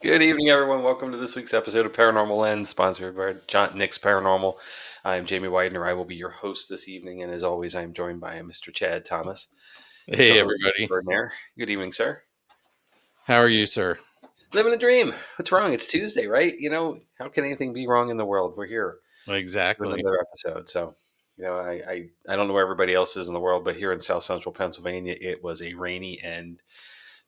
Good evening, everyone. Welcome to this week's episode of Paranormal Lens, sponsored by John Nick's Paranormal. I'm Jamie Widener. I will be your host this evening, and as always, I'm joined by Mr. Chad Thomas, my Hey, co-host everybody. extraordinaire. Good evening, sir. How are you, sir? Living a dream. What's wrong? It's Tuesday, right? How can anything be wrong in the world? We're here for Exactly. another episode. So, I don't know where everybody else is in the world, but here in South Central Pennsylvania, it was a rainy and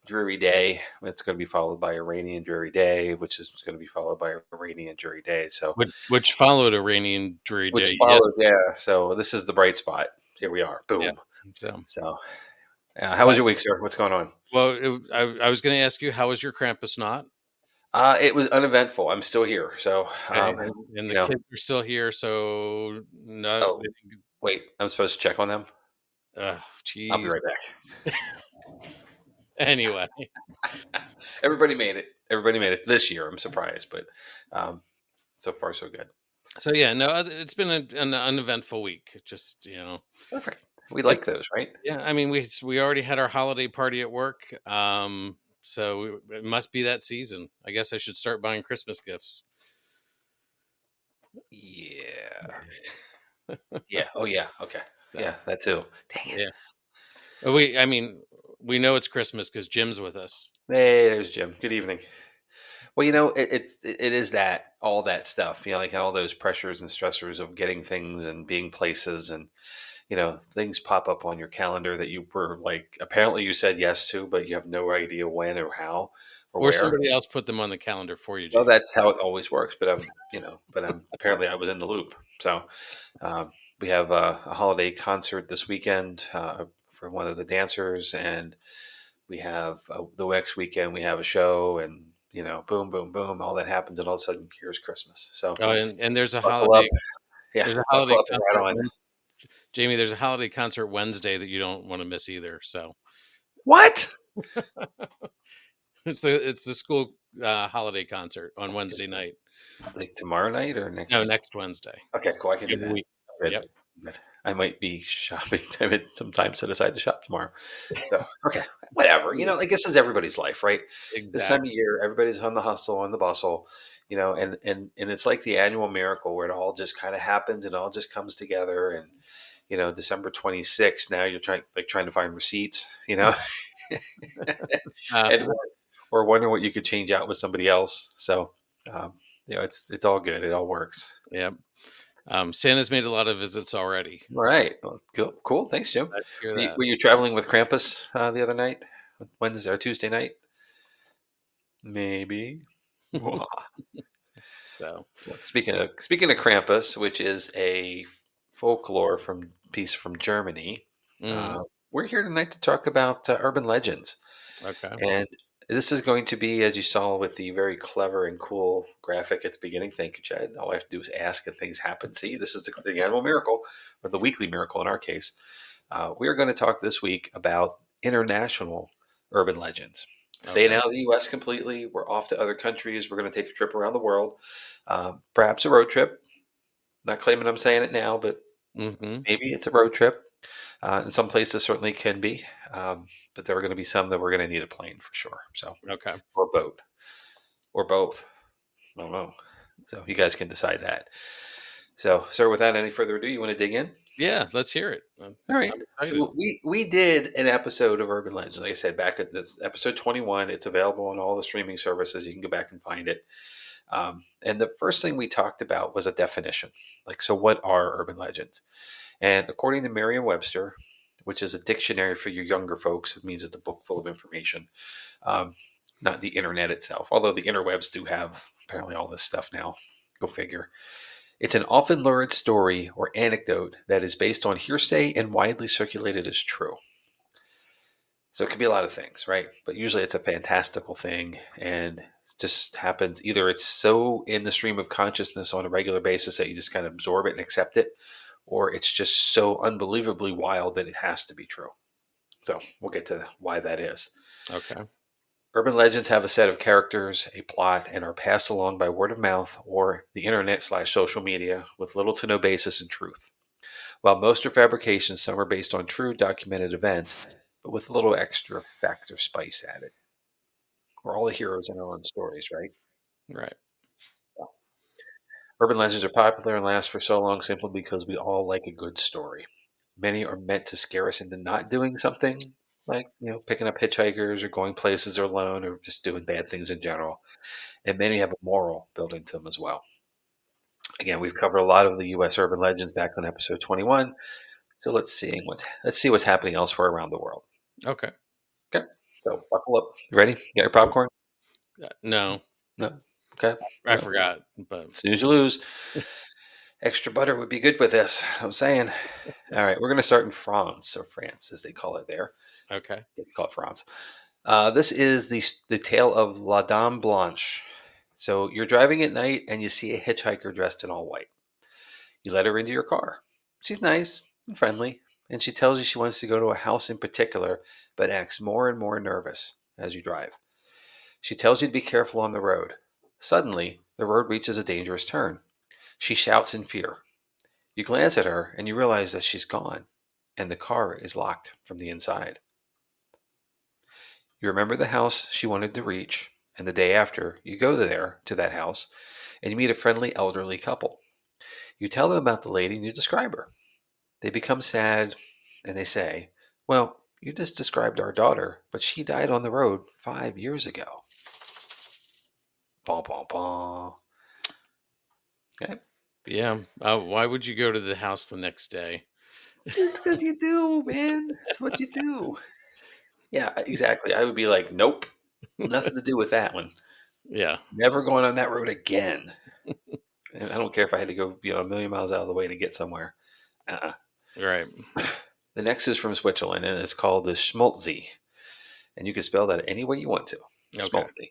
dreary day. It's going to be followed by a rainy and dreary day, which is going to be followed by a rainy and dreary day. So, Which followed a rainy and dreary which day. Yes. followed, yeah. So this is the bright spot. Here we are. Yeah. Boom. So, So, how was your week, sir? What's going on? I was going to ask you, how was your Krampus knot? It was uneventful. I'm still here. So, Okay, and you the know. kids are still here, so no. Oh, wait. I'm supposed to check on them. I'll be Jeez. right back. Anyway, Everybody made it. Everybody made it this year. I'm surprised, but um, so far so good. so yeah, no, it's been an uneventful week. Just Perfect. We it's like those, right? yeah. I mean, we already had our holiday party at work, so it must be that season. I guess I should start buying Christmas gifts. Yeah. Yeah. Oh, yeah. Okay. So Yeah, that too. Dang it. yeah. I mean, we know it's Christmas because Jim's with us. Hey, there's Jim. Good evening. Well, it is that all that stuff, like all those pressures and stressors of getting things and being places, and things pop up on your calendar that you were like, apparently you said yes to, but you have no idea when or how or Or where. somebody else put them on the calendar for you, Well, Jamie. that's how it always works. But I'm apparently I was in the loop. So um, we have a holiday concert this weekend for one of the dancers, and we have the next weekend we have a show, and boom, boom, boom, all that happens, and all of a sudden here's Christmas. So Oh, and there's a buckle up, holiday. yeah, There's a buckle holiday up and concert, right on. Jamie. There's a holiday concert Wednesday that you don't want to miss either. So What? it's the school holiday concert on Wednesday night. Like tomorrow night or No, next? next Wednesday. Okay, cool. I can do You have a that. week. Good. Yep. Good. I might be shopping. I had some time set aside to shop tomorrow. So okay, whatever. Like this is everybody's life, right? This time of Exactly. year, everybody's on the hustle, on the bustle. And it's like the annual miracle where it all just kind of happens and it all just comes together. And December 26th. Now you're trying to find receipts. Uh, And or wondering what you could change out with somebody else. So um, it's all good. It all works. yep. Santa's made a lot of visits already. All So right. Well, cool. Thanks, Jim. I hear Were you, that. were you traveling with Krampus the other night, Wednesday or Tuesday night? Maybe. Well, So speaking of Krampus, which is a folklore piece from Germany, mm, we're here tonight to talk about urban legends. okay. And this is going to be, as you saw with the very clever and cool graphic at the beginning. Thank you, Chad. All I have to do is ask and things happen. See, this is the annual miracle, or the weekly miracle in our case. We are going to talk this week about international urban legends. Staying Okay. out of the U.S. completely. We're off to other countries. We're going to take a trip around the world, perhaps a road trip. Not claiming I'm saying it now, but Hmm. maybe it's a road trip. In some places, certainly can be, but there are going to be some that we're going to need a plane for sure. So, Okay. or boat, or both. I don't know. So you guys can decide that. So, sir, without any further ado, you want to dig in? Yeah. Let's hear it. All right. I'm excited. So we did an episode of Urban Legends, like I said, back at this episode 21. It's available on all the streaming services. You can go back and find it. And the first thing we talked about was a definition. Like, so what are urban legends? And according to Merriam-Webster, which is a dictionary for your younger folks, it means it's a book full of information, um, not the internet itself. Although the interwebs do have apparently all this stuff now. Go figure. It's an often lurid story or anecdote that is based on hearsay and widely circulated as true. So it could be a lot of things, right? But usually it's a fantastical thing and it just happens. Either it's so in the stream of consciousness on a regular basis that you just kind of absorb it and accept it, or it's just so unbelievably wild that it has to be true. So we'll get to why that is. Okay. Urban legends have a set of characters, a plot, and are passed along by word of mouth or the internet/social media with little to no basis in truth. While most are fabrications, some are based on true documented events, but with a little extra fact or spice added. We're all the heroes in our own stories, right? Right. Urban legends are popular and last for so long simply because we all like a good story. Many are meant to scare us into not doing something, like picking up hitchhikers or going places alone or just doing bad things in general. And many have a moral built into them as well. Again, we've covered a lot of the U.S. urban legends back on episode 21. So let's see what's happening elsewhere around the world. Okay. Okay, so buckle up. You ready? You got your popcorn? No, No. Okay. I Well, forgot, but snooze you lose. Extra butter would be good with this. I'm saying. All right, we're going to start in France, or France as they call it there. okay. They call it France. This is the tale of La Dame Blanche. So you're driving at night and you see a hitchhiker dressed in all white. You let her into your car. She's nice and friendly, and she tells you she wants to go to a house in particular, but acts more and more nervous as you drive. She tells you to be careful on the road. Suddenly, the road reaches a dangerous turn. She shouts in fear. You glance at her and you realize that she's gone, and the car is locked from the inside. You remember the house she wanted to reach, and the day after, you go there to that house and you meet a friendly elderly couple. You tell them about the lady and you describe her. They become sad and they say, "Well, you just described our daughter, but she died on the road 5 years ago." Bom, bom, bom. Okay. Yeah. Why would you go to the house the next day? It's because you do, man. It's what you do. Yeah, exactly. I would be like, nope, nothing to do with that one. Yeah. Never going on that road again. And I don't care if I had to go, a million miles out of the way to get somewhere. Uh-uh. Right. The next is from Switzerland, and it's called the Schmaltzy. And you can spell that any way you want to. Okay. Schmaltzy.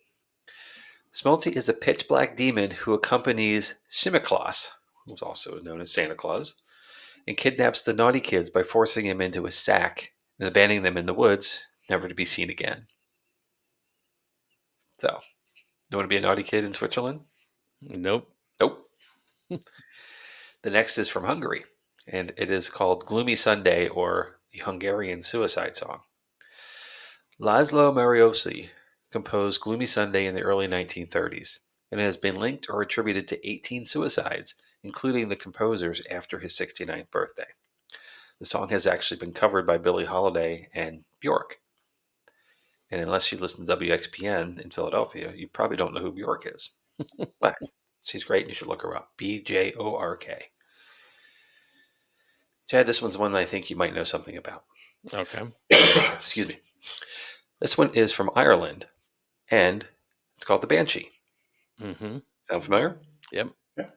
Schmaltzy is a pitch black demon who accompanies Shimmerklaas, who's also known as Santa Claus, and kidnaps the naughty kids by forcing them into a sack and abandoning them in the woods, never to be seen again. So, you want to be a naughty kid in Switzerland? Nope. Nope. The next is from Hungary, and it is called Gloomy Sunday, or the Hungarian Suicide Song. Laszlo Mariosi composed Gloomy Sunday in the early 1930s, and it has been linked or attributed to 18 suicides, including the composer's after his 69th birthday. The song has actually been covered by Billie Holiday and Bjork. And unless you listen to WXPN in Philadelphia, you probably don't know who Bjork is. But she's great and you should look her up. Bjork. Chad, this one's one I think you might know something about. Okay. Excuse me. This one is from Ireland, and it's called the Banshee. Mm-hmm. Sound familiar? Yep. Yeah.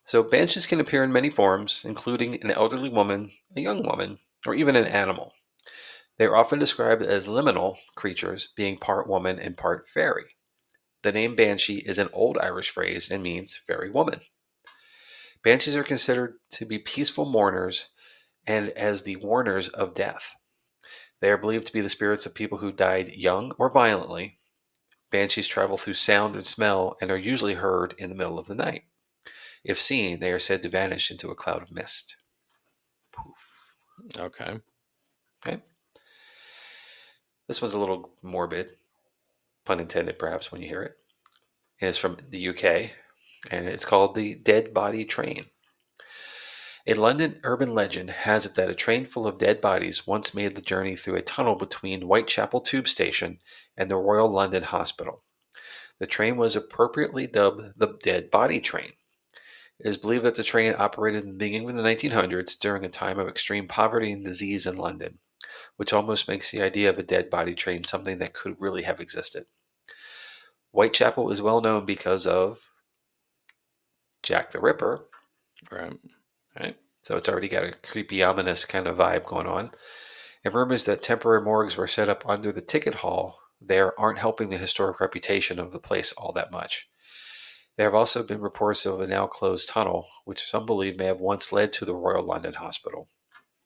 So banshees can appear in many forms, including an elderly woman, a young woman, or even an animal. They are often described as liminal creatures, being part woman and part fairy. The name banshee is an old Irish phrase and means fairy woman. Banshees are considered to be peaceful mourners and as the warners of death. They are believed to be the spirits of people who died young or violently. Banshees travel through sound and smell and are usually heard in the middle of the night. If seen, they are said to vanish into a cloud of mist. Poof. Okay. Okay. This one's a little morbid, pun intended perhaps when you hear it. It's from the UK, and it's called the Dead Body Train. A London urban legend has it that a train full of dead bodies once made the journey through a tunnel between Whitechapel Tube Station and the Royal London Hospital. The train was appropriately dubbed the Dead Body Train. It is believed that the train operated in the beginning of the 1900s during a time of extreme poverty and disease in London, which almost makes the idea of a dead body train something that could really have existed. Whitechapel is well known because of Jack the Ripper, Right. right? So it's already got a creepy, ominous kind of vibe going on. And rumors that temporary morgues were set up under the ticket hall there aren't helping the historic reputation of the place all that much. There have also been reports of a now closed tunnel, which some believe may have once led to the Royal London Hospital,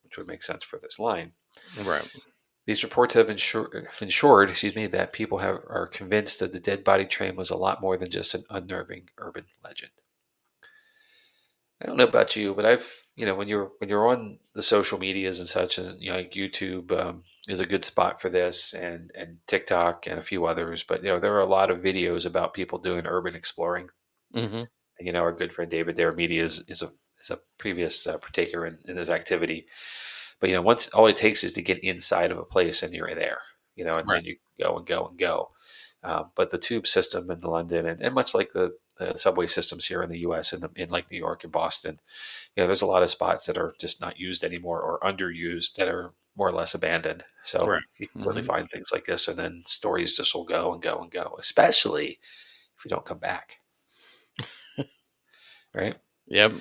which would make sense for this line. Right. These reports have ensured that people are convinced that the dead body train was a lot more than just an unnerving urban legend. I don't know about you, but I've when you're on the social medias and such, and like YouTube is a good spot for this, and TikTok and a few others. But there are a lot of videos about people doing urban exploring. Hmm. And our good friend David Media is a previous partaker in this activity. But once all it takes is to get inside of a place and you're there, Right. and you go and go and go. But the tube system in London, and much like the subway systems here in the U.S. In like New York and Boston, there's a lot of spots that are just not used anymore or underused that are more or less abandoned. So Right. you can really Hmm. find things like this, and then stories just will go and go and go, especially if you don't come back, right? Yep.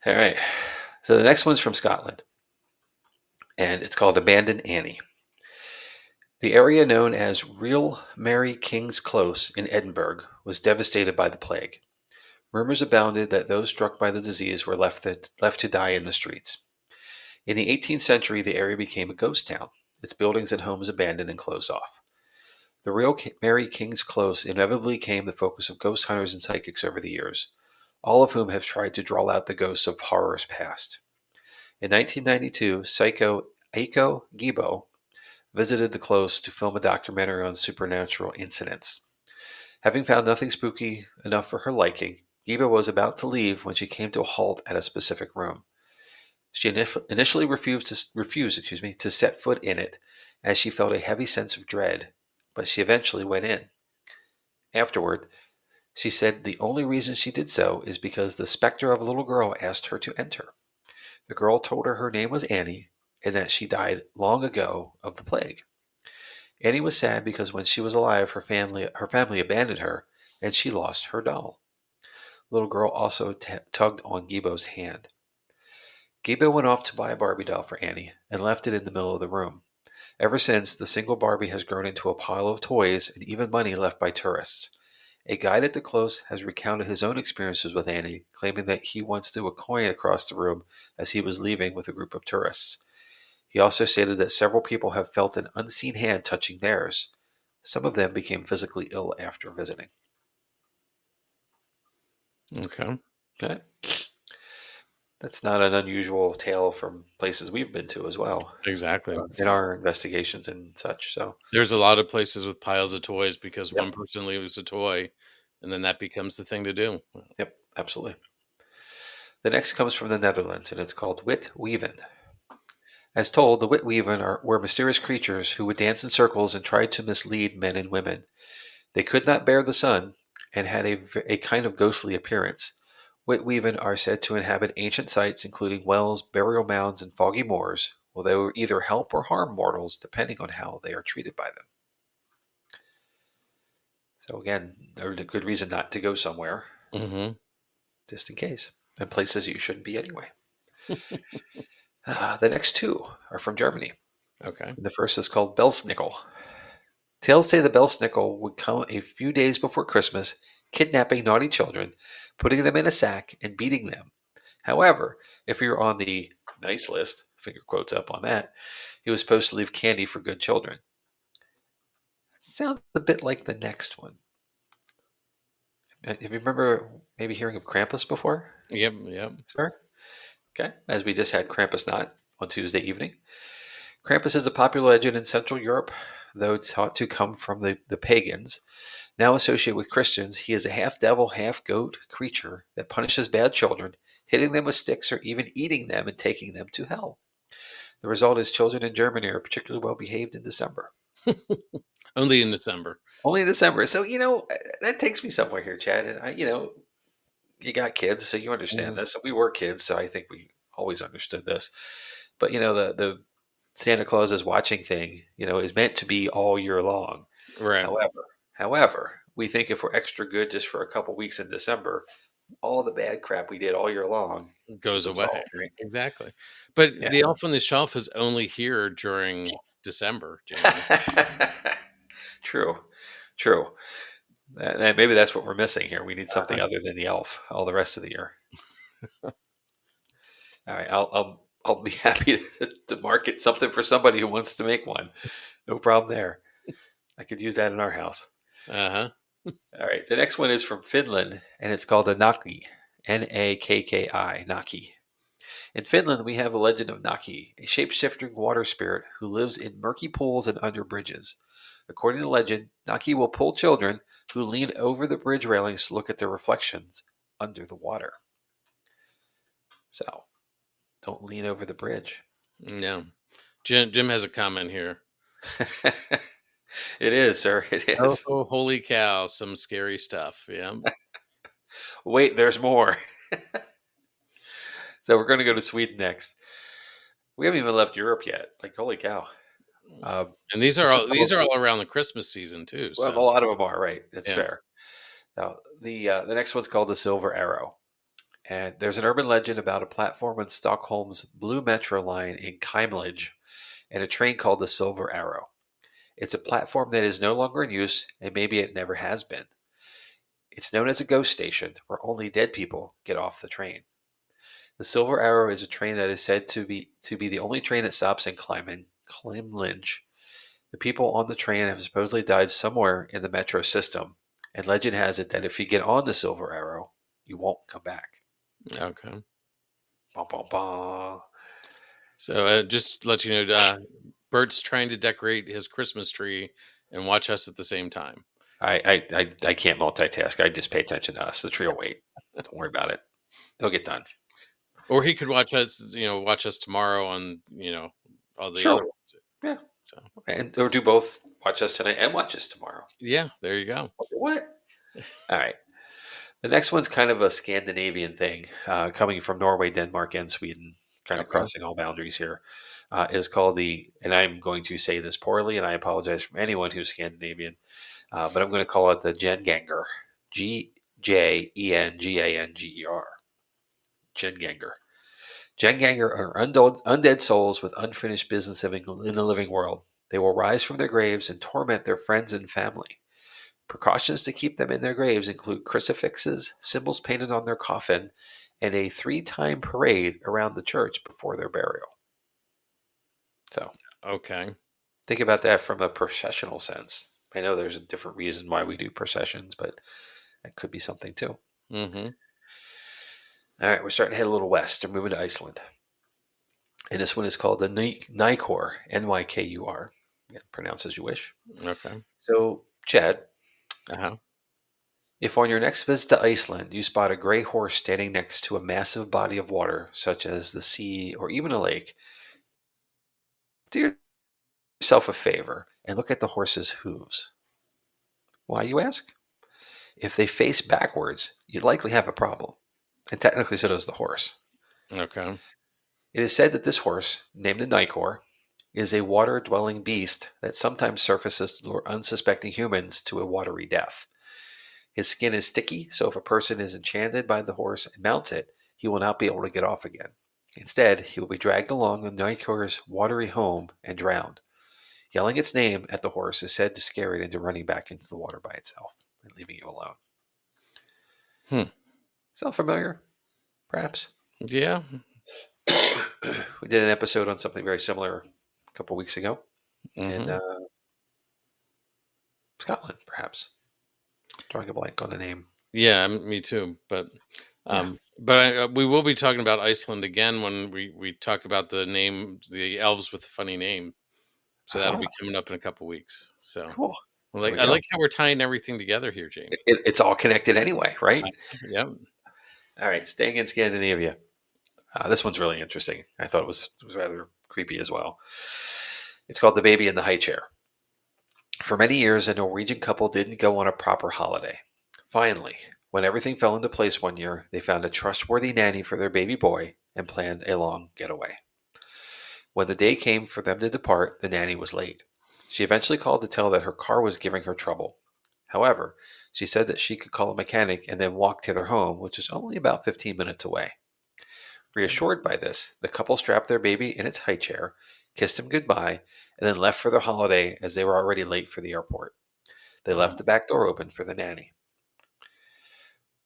All right. So the next one's from Scotland, and it's called Abandoned Annie. The area known as Real Mary King's Close in Edinburgh was devastated by the plague. Rumors abounded that those struck by the disease were left to die in the streets. In the 18th century, the area became a ghost town, its buildings and homes abandoned and closed off. The Real Mary King's Close inevitably became the focus of ghost hunters and psychics over the years, all of whom have tried to draw out the ghosts of horrors past. In 1992, psycho Aiko Gibo visited the close to film a documentary on supernatural incidents. Having found nothing spooky enough for her liking, Giba was about to leave when she came to a halt at a specific room. She initially refused to set foot in it, as she felt a heavy sense of dread, but she eventually went in. Afterward, she said the only reason she did so is because the specter of a little girl asked her to enter. The girl told her name was Annie and that she died long ago of the plague. Annie was sad because when she was alive, her family abandoned her, and she lost her doll. The little girl also tugged on Gibo's hand. Gibo went off to buy a Barbie doll for Annie and left it in the middle of the room. Ever since, the single Barbie has grown into a pile of toys and even money left by tourists. A guide at the close has recounted his own experiences with Annie, claiming that he once threw a coin across the room as he was leaving with a group of tourists. He also stated that several people have felt an unseen hand touching theirs. Some of them became physically ill after visiting. Okay. Okay. That's not an unusual tale from places we've been to as well, Exactly. in our investigations and such. So, There's a lot of places with piles of toys because yep, one person leaves a toy, and then that becomes the thing to do. yep, absolutely. The next comes from the Netherlands, and it's called Wit Weaven. As told, the Wit Weaven were mysterious creatures who would dance in circles and try to mislead men and women. They could not bear the sun and had a kind of ghostly appearance. Witweaven are said to inhabit ancient sites, including wells, burial mounds, and foggy moors, where they will either help or harm mortals depending on how they are treated by them. So, again, a good reason not to go somewhere, Hmm. just in case, and places you shouldn't be anyway. The next two are from Germany. Okay. The first is called Belsnickel. Tales say the Belsnickel would come a few days before Christmas, kidnapping naughty children, putting them in a sack, and beating them. However, if you're on the nice list, finger quotes up on that, he was supposed to leave candy for good children. Sounds a bit like the next one. If you remember maybe hearing of Krampus before, Yep. Yep. sir? Okay, as we just had Krampus not on Tuesday evening. Krampus is a popular legend in Central Europe, though thought to come from the pagans. Now associated with Christians, he is a half devil, half goat creature that punishes bad children, hitting them with sticks or even eating them and taking them to hell. The result is children in Germany are particularly well behaved in December. Only in December. Only in December. So, that takes me somewhere here, Chad. And you got kids, so you understand Mhm. this. We were kids, so I think we always understood this. But, the Santa Claus is watching thing, is meant to be all year long. Right. However, we think if we're extra good just for a couple weeks in December, all the bad crap we did all year long is Goes away. absolved, right? Exactly. But Yeah. the elf on the shelf is only here during December, Jamie. True. True. Maybe that's what we're missing here. We need something Uh-huh. other than the elf all the rest of the year. All right, I'll be happy to market something for somebody who wants to make one. No problem there. I could use that in our house. Uh-huh. All right, the next one is from Finland, and it's called a naki. Nakki, Naki. In Finland, we have a legend of Naki, a shape-shifting water spirit who lives in murky pools and under bridges. According to legend, Naki will pull children who lean over the bridge railings to look at their reflections under the water. So, don't lean over the bridge. Yeah. Jim has a comment here. It is, sir. It Oh, is. oh, holy cow! Some scary stuff. Yeah. Wait, there's more. So we're going to go to Sweden next. We haven't even left Europe yet. Like, holy cow. And these are This is all these are all around the Christmas season too. well, a So lot of them are, right? That's yeah. fair. Now, the next one's called the Silver Arrow. And there's an urban legend about a platform on Stockholm's Blue Metro line in Keimlage and a train called the Silver Arrow. It's a platform that is no longer in use, and maybe it never has been. It's known as a ghost station where only dead people get off the train. The Silver Arrow is a train that is said to be the only train that stops in Keimlage. The people on the train have supposedly died somewhere in the metro system, and legend has it that if you get on the Silver Arrow, you won't come back. Okay. Bah, bah, bah. So just to let you know, Bert's trying to decorate his Christmas tree and watch us at the same time. I can't multitask. I just pay attention to us. The tree will wait. Don't worry about it. It'll get done. Or he could watch us tomorrow on, all the other Sure. ones. Yeah. So And or do both. Watch us tonight and watch us tomorrow. yeah, there you go. What? All right. The next one's kind of a Scandinavian thing, coming from Norway, Denmark, and Sweden, kind of Okay. crossing all boundaries here. Is called and I'm going to say this poorly, and I apologize from anyone who's Scandinavian, but I'm going to call it the Genganger. Genganger. Genganger. Genganger are undead souls with unfinished business in the living world. They will rise from their graves and torment their friends and family. Precautions to keep them in their graves include crucifixes, symbols painted on their coffin, and a 3-time parade around the church before their burial. So Okay. think about that from a processional sense. I know there's a different reason why we do processions, but that could be something too. Mm-hmm. All right, we're starting to head a little west. We're moving to Iceland. And this one is called the Nykur, Nykur. Yeah, pronounce as you wish. Okay. So, Chad, Uh-huh. if on your next visit to Iceland you spot a gray horse standing next to a massive body of water, such as the sea or even a lake, do yourself a favor and look at the horse's hooves. Why, you ask? If they face backwards, you'd likely have a problem. And technically, so does the horse. Okay. It is said that this horse, named the Nicor, is a water dwelling beast that sometimes surfaces to lure unsuspecting humans to a watery death. His skin is sticky, so if a person is enchanted by the horse and mounts it, he will not be able to get off again. Instead, he will be dragged along the Nicor's watery home and drowned. Yelling its name at the horse is said to scare it into running back into the water by itself and leaving you alone. Hmm. Sound familiar? Perhaps. Yeah. We did an episode on something very similar a couple weeks ago in Mm-hmm. Scotland, perhaps. Drawing a blank on the name. Yeah, me too. But Yeah. we will be talking about Iceland again when we talk about the elves with the funny name. So that'll Aha. be coming up in a couple weeks. So Cool. There we I go. like how we're tying everything together here, Jamie. It's all connected anyway, right? Yep. All right. Staying in Scandinavia. This one's really interesting. I thought it was rather creepy as well. It's called The Baby in the High Chair. For many years, a Norwegian couple didn't go on a proper holiday. Finally, when everything fell into place one year, they found a trustworthy nanny for their baby boy and planned a long getaway. When the day came for them to depart, the nanny was late. She eventually called to tell that her car was giving her trouble. However, she said that she could call a mechanic and then walk to their home, which is only about 15 minutes away. Reassured by this, the couple strapped their baby in its high chair, kissed him goodbye, and then left for their holiday as they were already late for the airport. They left the back door open for the nanny.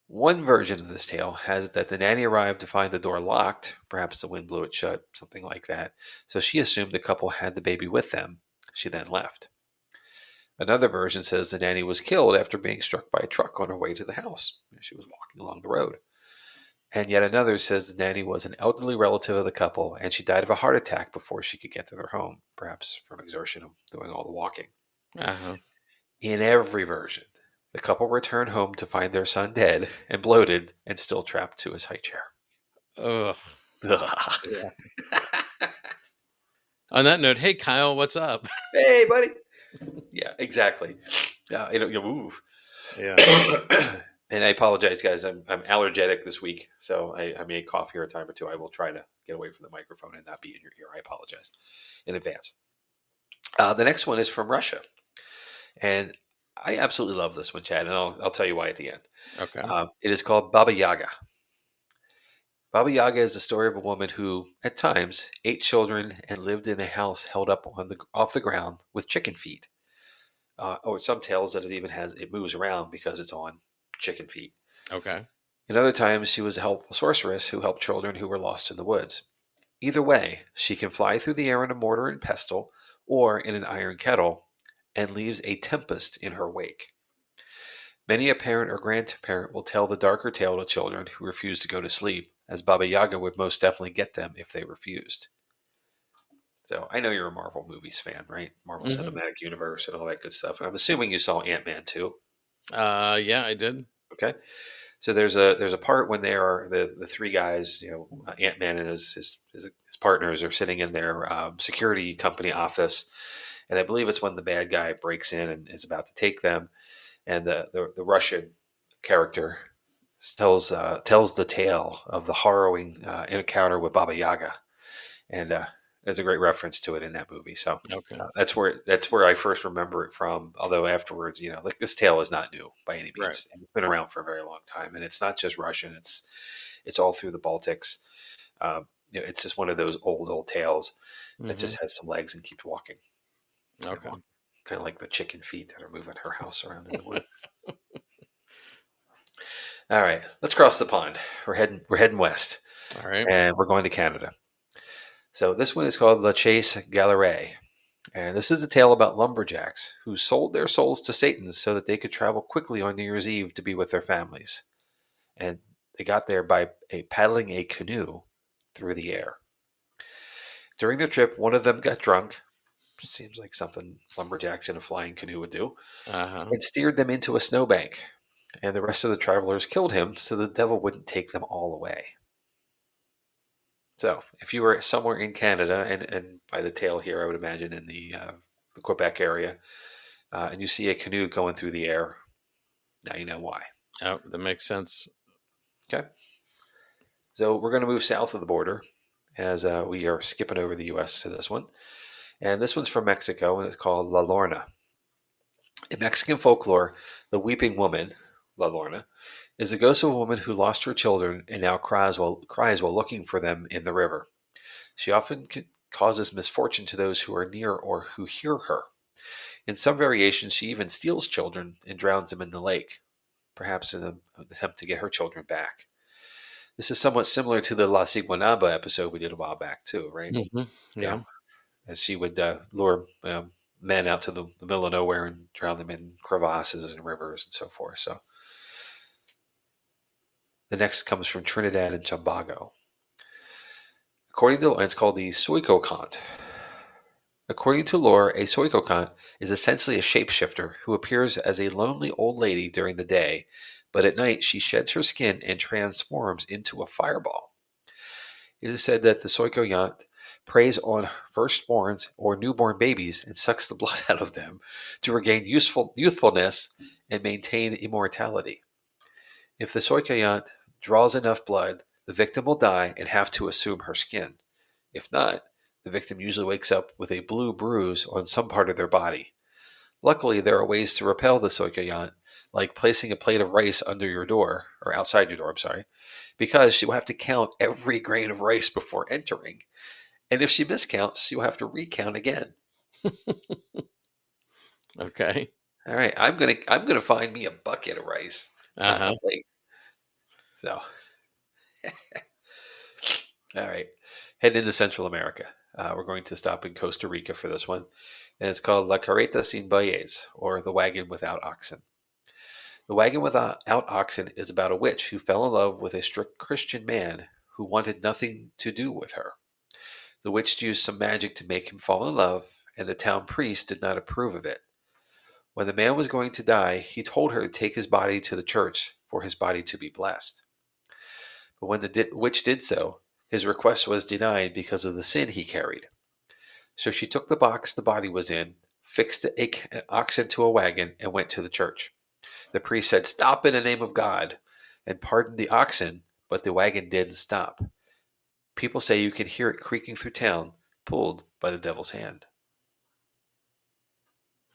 One version of this tale has it that the nanny arrived to find the door locked, perhaps the wind blew it shut, something like that, so she assumed the couple had the baby with them. She then left. Another version says the nanny was killed after being struck by a truck on her way to the house. She was walking along the road. And yet another says the nanny was an elderly relative of the couple and she died of a heart attack before she could get to their home, perhaps from exertion of doing all the walking. Uh-huh. In every version, the couple return home to find their son dead and bloated and still trapped to his high chair. Ugh. Ugh. Yeah. On that note, hey Kyle, what's up? Hey, buddy. Yeah, exactly. You move. Yeah. And I apologize, guys. I'm allergic this week, so I may cough here a time or two. I will try to get away from the microphone and not be in your ear. I apologize in advance. The next one is from Russia, and I absolutely love this one, Chad, and I'll tell you why at the end. Okay. It is called Baba Yaga. Baba Yaga is the story of a woman who, at times, ate children and lived in a house held up off the ground with chicken feet. Or some tales that it moves around because it's on chicken feet. Okay. In other times, she was a helpful sorceress who helped children who were lost in the woods. Either way, she can fly through the air in a mortar and pestle or in an iron kettle and leaves a tempest in her wake. Many a parent or grandparent will tell the darker tale to children who refuse to go to sleep, as Baba Yaga would most definitely get them if they refused. So I know you're a Marvel movies fan, right? Marvel Hmm. Cinematic Universe and all that good stuff. And I'm assuming you saw Ant-Man too. Yeah, I did. Okay. So there's a part when they are the three guys, Ant Man and his partners are sitting in their security company office, and I believe it's when the bad guy breaks in and is about to take them, and the Russian character tells the tale of the harrowing encounter with Baba Yaga, and there's a great reference to it in that movie. So Okay. that's where I first remember it from. Although afterwards, like this tale is not new by any Right. means, and it's been around for a very long time, and it's not just Russian. It's all through the Baltics. It's just one of those old tales that Hmm. just has some legs and keeps walking Okay. along, kind of like the chicken feet that are moving her house around in the woods. All right, let's cross the pond. We're heading west, All right. and we're going to Canada. So this one is called La Chaise Galère. And this is a tale about lumberjacks who sold their souls to Satan so that they could travel quickly on New Year's Eve to be with their families. And they got there by paddling a canoe through the air. During their trip, one of them got drunk, seems like something lumberjacks in a flying canoe would do, Uh-huh. and steered them into a snowbank. And the rest of the travelers killed him so the devil wouldn't take them all away. So, if you were somewhere in Canada, and by the tale here, I would imagine in the Quebec area, and you see a canoe going through the air, now you know why. Oh, that makes sense. Okay. So we're going to move south of the border as we are skipping over the U.S. to this one. And this one's from Mexico, and it's called La Lorna. In Mexican folklore, the weeping woman, La Lorna, is the ghost of a woman who lost her children and now cries while looking for them in the river. She often causes misfortune to those who are near or who hear her. In some variations, she even steals children and drowns them in the lake, perhaps in an attempt to get her children back. This is somewhat similar to the La Siguanaba episode we did a while back, too, right? Hmm. Yeah, Yeah. as she would lure men out to the middle of nowhere and drown them in crevasses and rivers and so forth. So the next comes from Trinidad and Tobago. It's called the Soiko Kant. According to lore, a Soikokant is essentially a shapeshifter who appears as a lonely old lady during the day, but at night she sheds her skin and transforms into a fireball. It is said that the Soikoyant preys on firstborns or newborn babies and sucks the blood out of them to regain youthfulness and maintain immortality. If the Soikoyant draws enough blood, the victim will die and have to assume her skin. If not, the victim usually wakes up with a blue bruise on some part of their body. Luckily, there are ways to repel the Soikoyant, like placing a plate of rice under your door, or outside your door, I'm sorry, because she will have to count every grain of rice before entering. And if she miscounts, you'll have to recount again. Okay. All right, I'm gonna find me a bucket of rice, not Uh-huh. a plate. So, all right, heading into Central America. We're going to stop in Costa Rica for this one, and it's called La Carreta Sin Bueyes, or the wagon without oxen. The wagon without oxen is about a witch who fell in love with a strict Christian man who wanted nothing to do with her. The witch used some magic to make him fall in love, and the town priest did not approve of it. When the man was going to die, he told her to take his body to the church for his body to be blessed. But when the witch did so, his request was denied because of the sin he carried. So she took the box the body was in, fixed an ox into a wagon, and went to the church. The priest said, "Stop in the name of God," and pardoned the oxen, but the wagon didn't stop. People say you can hear it creaking through town, pulled by the devil's hand.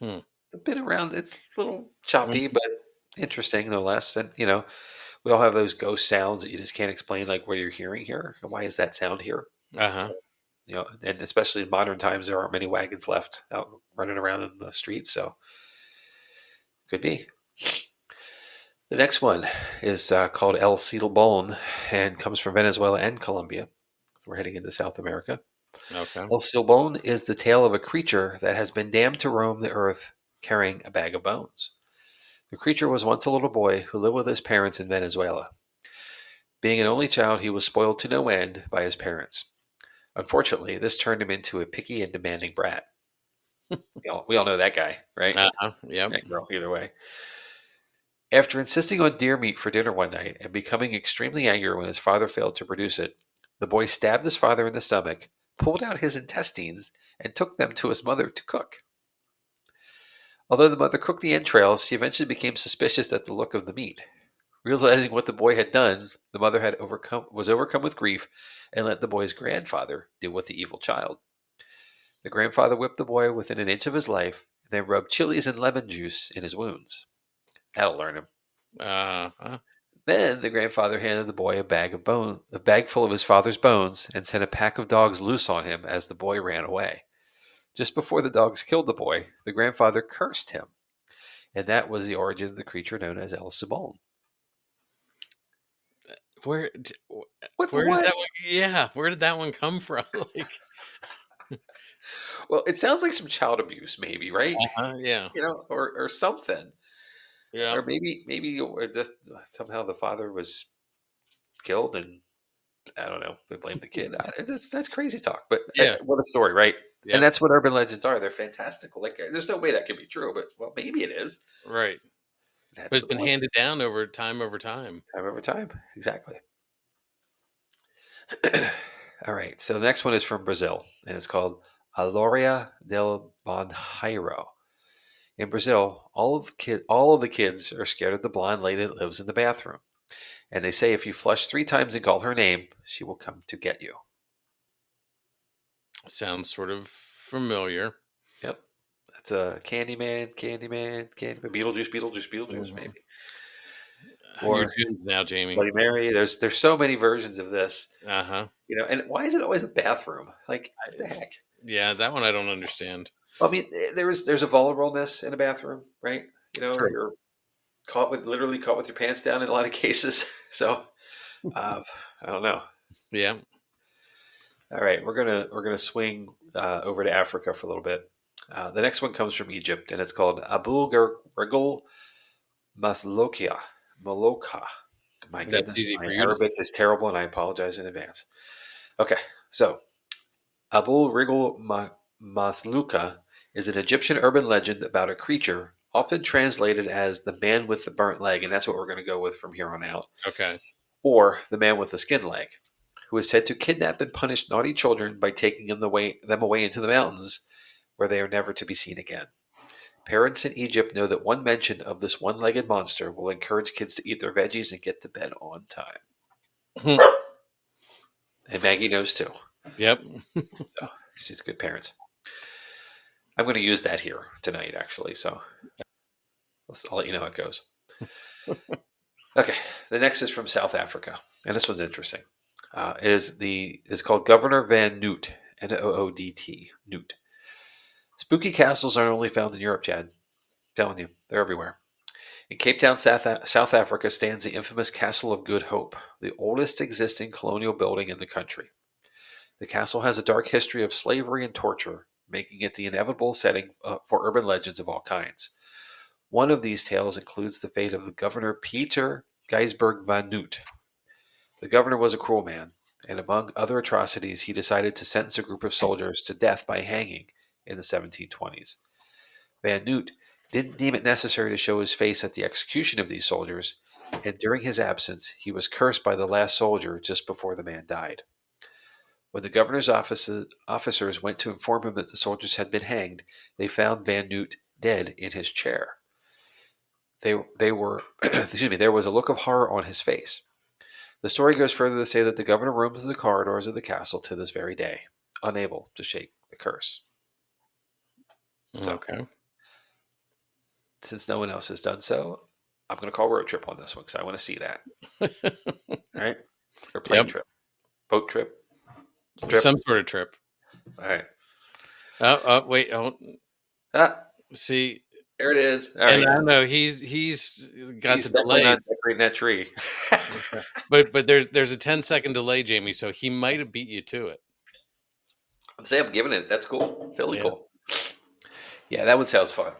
Hmm. It's a bit around, it's a little choppy, Mhm. but interesting no less. And, we all have those ghost sounds that you just can't explain, like what you're hearing here. And why is that sound here? Uh-huh. And especially in modern times, there aren't many wagons left out running around in the streets. So could be. The next one is called El Silbón and comes from Venezuela and Colombia. We're heading into South America. Okay. El Silbón is the tale of a creature that has been damned to roam the earth carrying a bag of bones. The creature was once a little boy who lived with his parents in Venezuela. Being an only child, he was spoiled to no end by his parents. Unfortunately, this turned him into a picky and demanding brat. We all know that guy, right? Uh-huh. Yep. That girl, either way. After insisting on deer meat for dinner one night and becoming extremely angry when his father failed to produce it, the boy stabbed his father in the stomach, pulled out his intestines, and took them to his mother to cook. Although the mother cooked the entrails, she eventually became suspicious at the look of the meat. Realizing what the boy had done, the mother was overcome with grief and let the boy's grandfather deal with the evil child. The grandfather whipped the boy within an inch of his life, and then rubbed chilies and lemon juice in his wounds. That'll learn him. Uh-huh. Then the grandfather handed the boy a bag full of his father's bones, and sent a pack of dogs loose on him as the boy ran away. Just before the dogs killed the boy, the grandfather cursed him, and that was the origin of the creature known as El Cibon. Where d- What the where did what? that one where did that one come from? Like, Well, it sounds like some child abuse, maybe, right? yeah. Or something, Yeah. or maybe or just somehow the father was killed, and I don't know. They blame the kid. That's crazy talk, but Yeah. what a story, right? And Yep. that's what urban legends are. They're fantastical. Like, there's no way that could be true, but well, maybe it is. Right. But That's it's the been point. handed down over time. Time over time, exactly. All right. So the next one is from Brazil, and it's called Aloria del Bonheiro. In Brazil, all of the kids are scared of the blonde lady that lives in the bathroom, and they say if you flush 3 times and call her name, she will come to get you. Sounds sort of familiar. Yep. That's a Candyman, Candyman, Candyman, Beetlejuice, Beetlejuice, Beetlejuice, Mhm. maybe. You're Or doomed now, Jamie. Bloody Mary. There's so many versions of this, Uh-huh. And why is it always a bathroom? Like, what the I- heck? Yeah, that one I don't understand. Well, I mean, there's a vulnerableness in a bathroom, right? True. You're literally caught with your pants down in a lot of cases. So, uh, I don't know. Yeah. All right, we're gonna swing over to Africa for a little bit. The next one comes from Egypt, and it's called Abu Regal Maslokia. Maloka. My That's goodness, easy my for you to say. Arabic is terrible, and I apologize in advance. Okay, so Abu Regal Masluka is an Egyptian urban legend about a creature, often translated as the man with the burnt leg, and that's what we're going to go with from here on out, Okay. or the man with the skin leg, who is said to kidnap and punish naughty children by taking them away into the mountains, where they are never to be seen again. Parents in Egypt know that one mention of this one legged monster will encourage kids to eat their veggies and get to bed on time. And Maggie knows too. Yep. So she's good parents. I'm going to use that here tonight, actually. So I'll let you know how it goes. Okay, the next is from South Africa, and this one's interesting. It's called Governor Van Noot, Noodt, Newt. Spooky castles aren't only found in Europe, Chad. I'm telling you, they're everywhere. In Cape Town, South Africa, stands the infamous Castle of Good Hope, the oldest existing colonial building in the country. The castle has a dark history of slavery and torture, making it the inevitable setting for urban legends of all kinds. One of these tales includes the fate of the governor Peter Gijsberg van Noot. The governor was a cruel man, and among other atrocities, he decided to sentence a group of soldiers to death by hanging in the 1720s. Van Noot didn't deem it necessary to show his face at the execution of these soldiers, and during his absence, he was cursed by the last soldier just before the man died. When the governor's officers went to inform him that the soldiers had been hanged, they found Van Noot dead in his chair. They were, excuse me, there was a look of horror on his face. The story goes further to say that the governor roams the corridors of the castle to this very day, unable to shake the curse. So, Okay. since no one else has done so, I'm going to call road trip on this one because I want to see that. All right, or plane Yep. trip, boat trip, Some trip. sort of trip. All right. Wait. Oh, Ah, see, there it is. All and right. I don't know he's got He's the definitely not delays, decorating that tree. but there's a 10-second delay, Jamie. So he might have beat you to it. I'm saying I'm giving it. That's cool. Totally Yeah. cool. Yeah, that one sounds fun.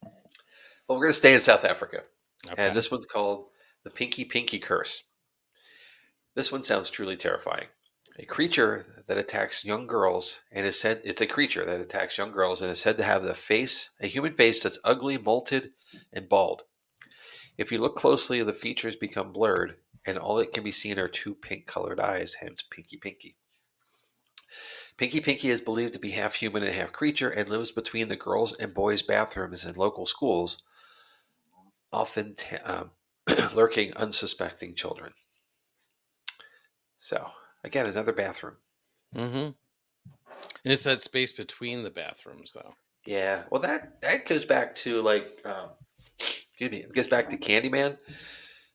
Well, we're going to stay in South Africa. And Okay. this one's called the Pinky Pinky Curse. This one sounds truly terrifying. A creature that attacks young girls and is said it's a creature that attacks young girls and is said to have a human face that's ugly, molted, and bald. If you look closely, the features become blurred, and all that can be seen are two pink colored eyes, hence Pinky Pinky. Pinky Pinky is believed to be half human and half creature and lives between the girls' and boys' bathrooms in local schools, often lurking unsuspecting children. So, again, another bathroom. Mm-hmm. And it's that space between the bathrooms, though. Yeah, well, that goes back to like, excuse me, it goes back to Candyman.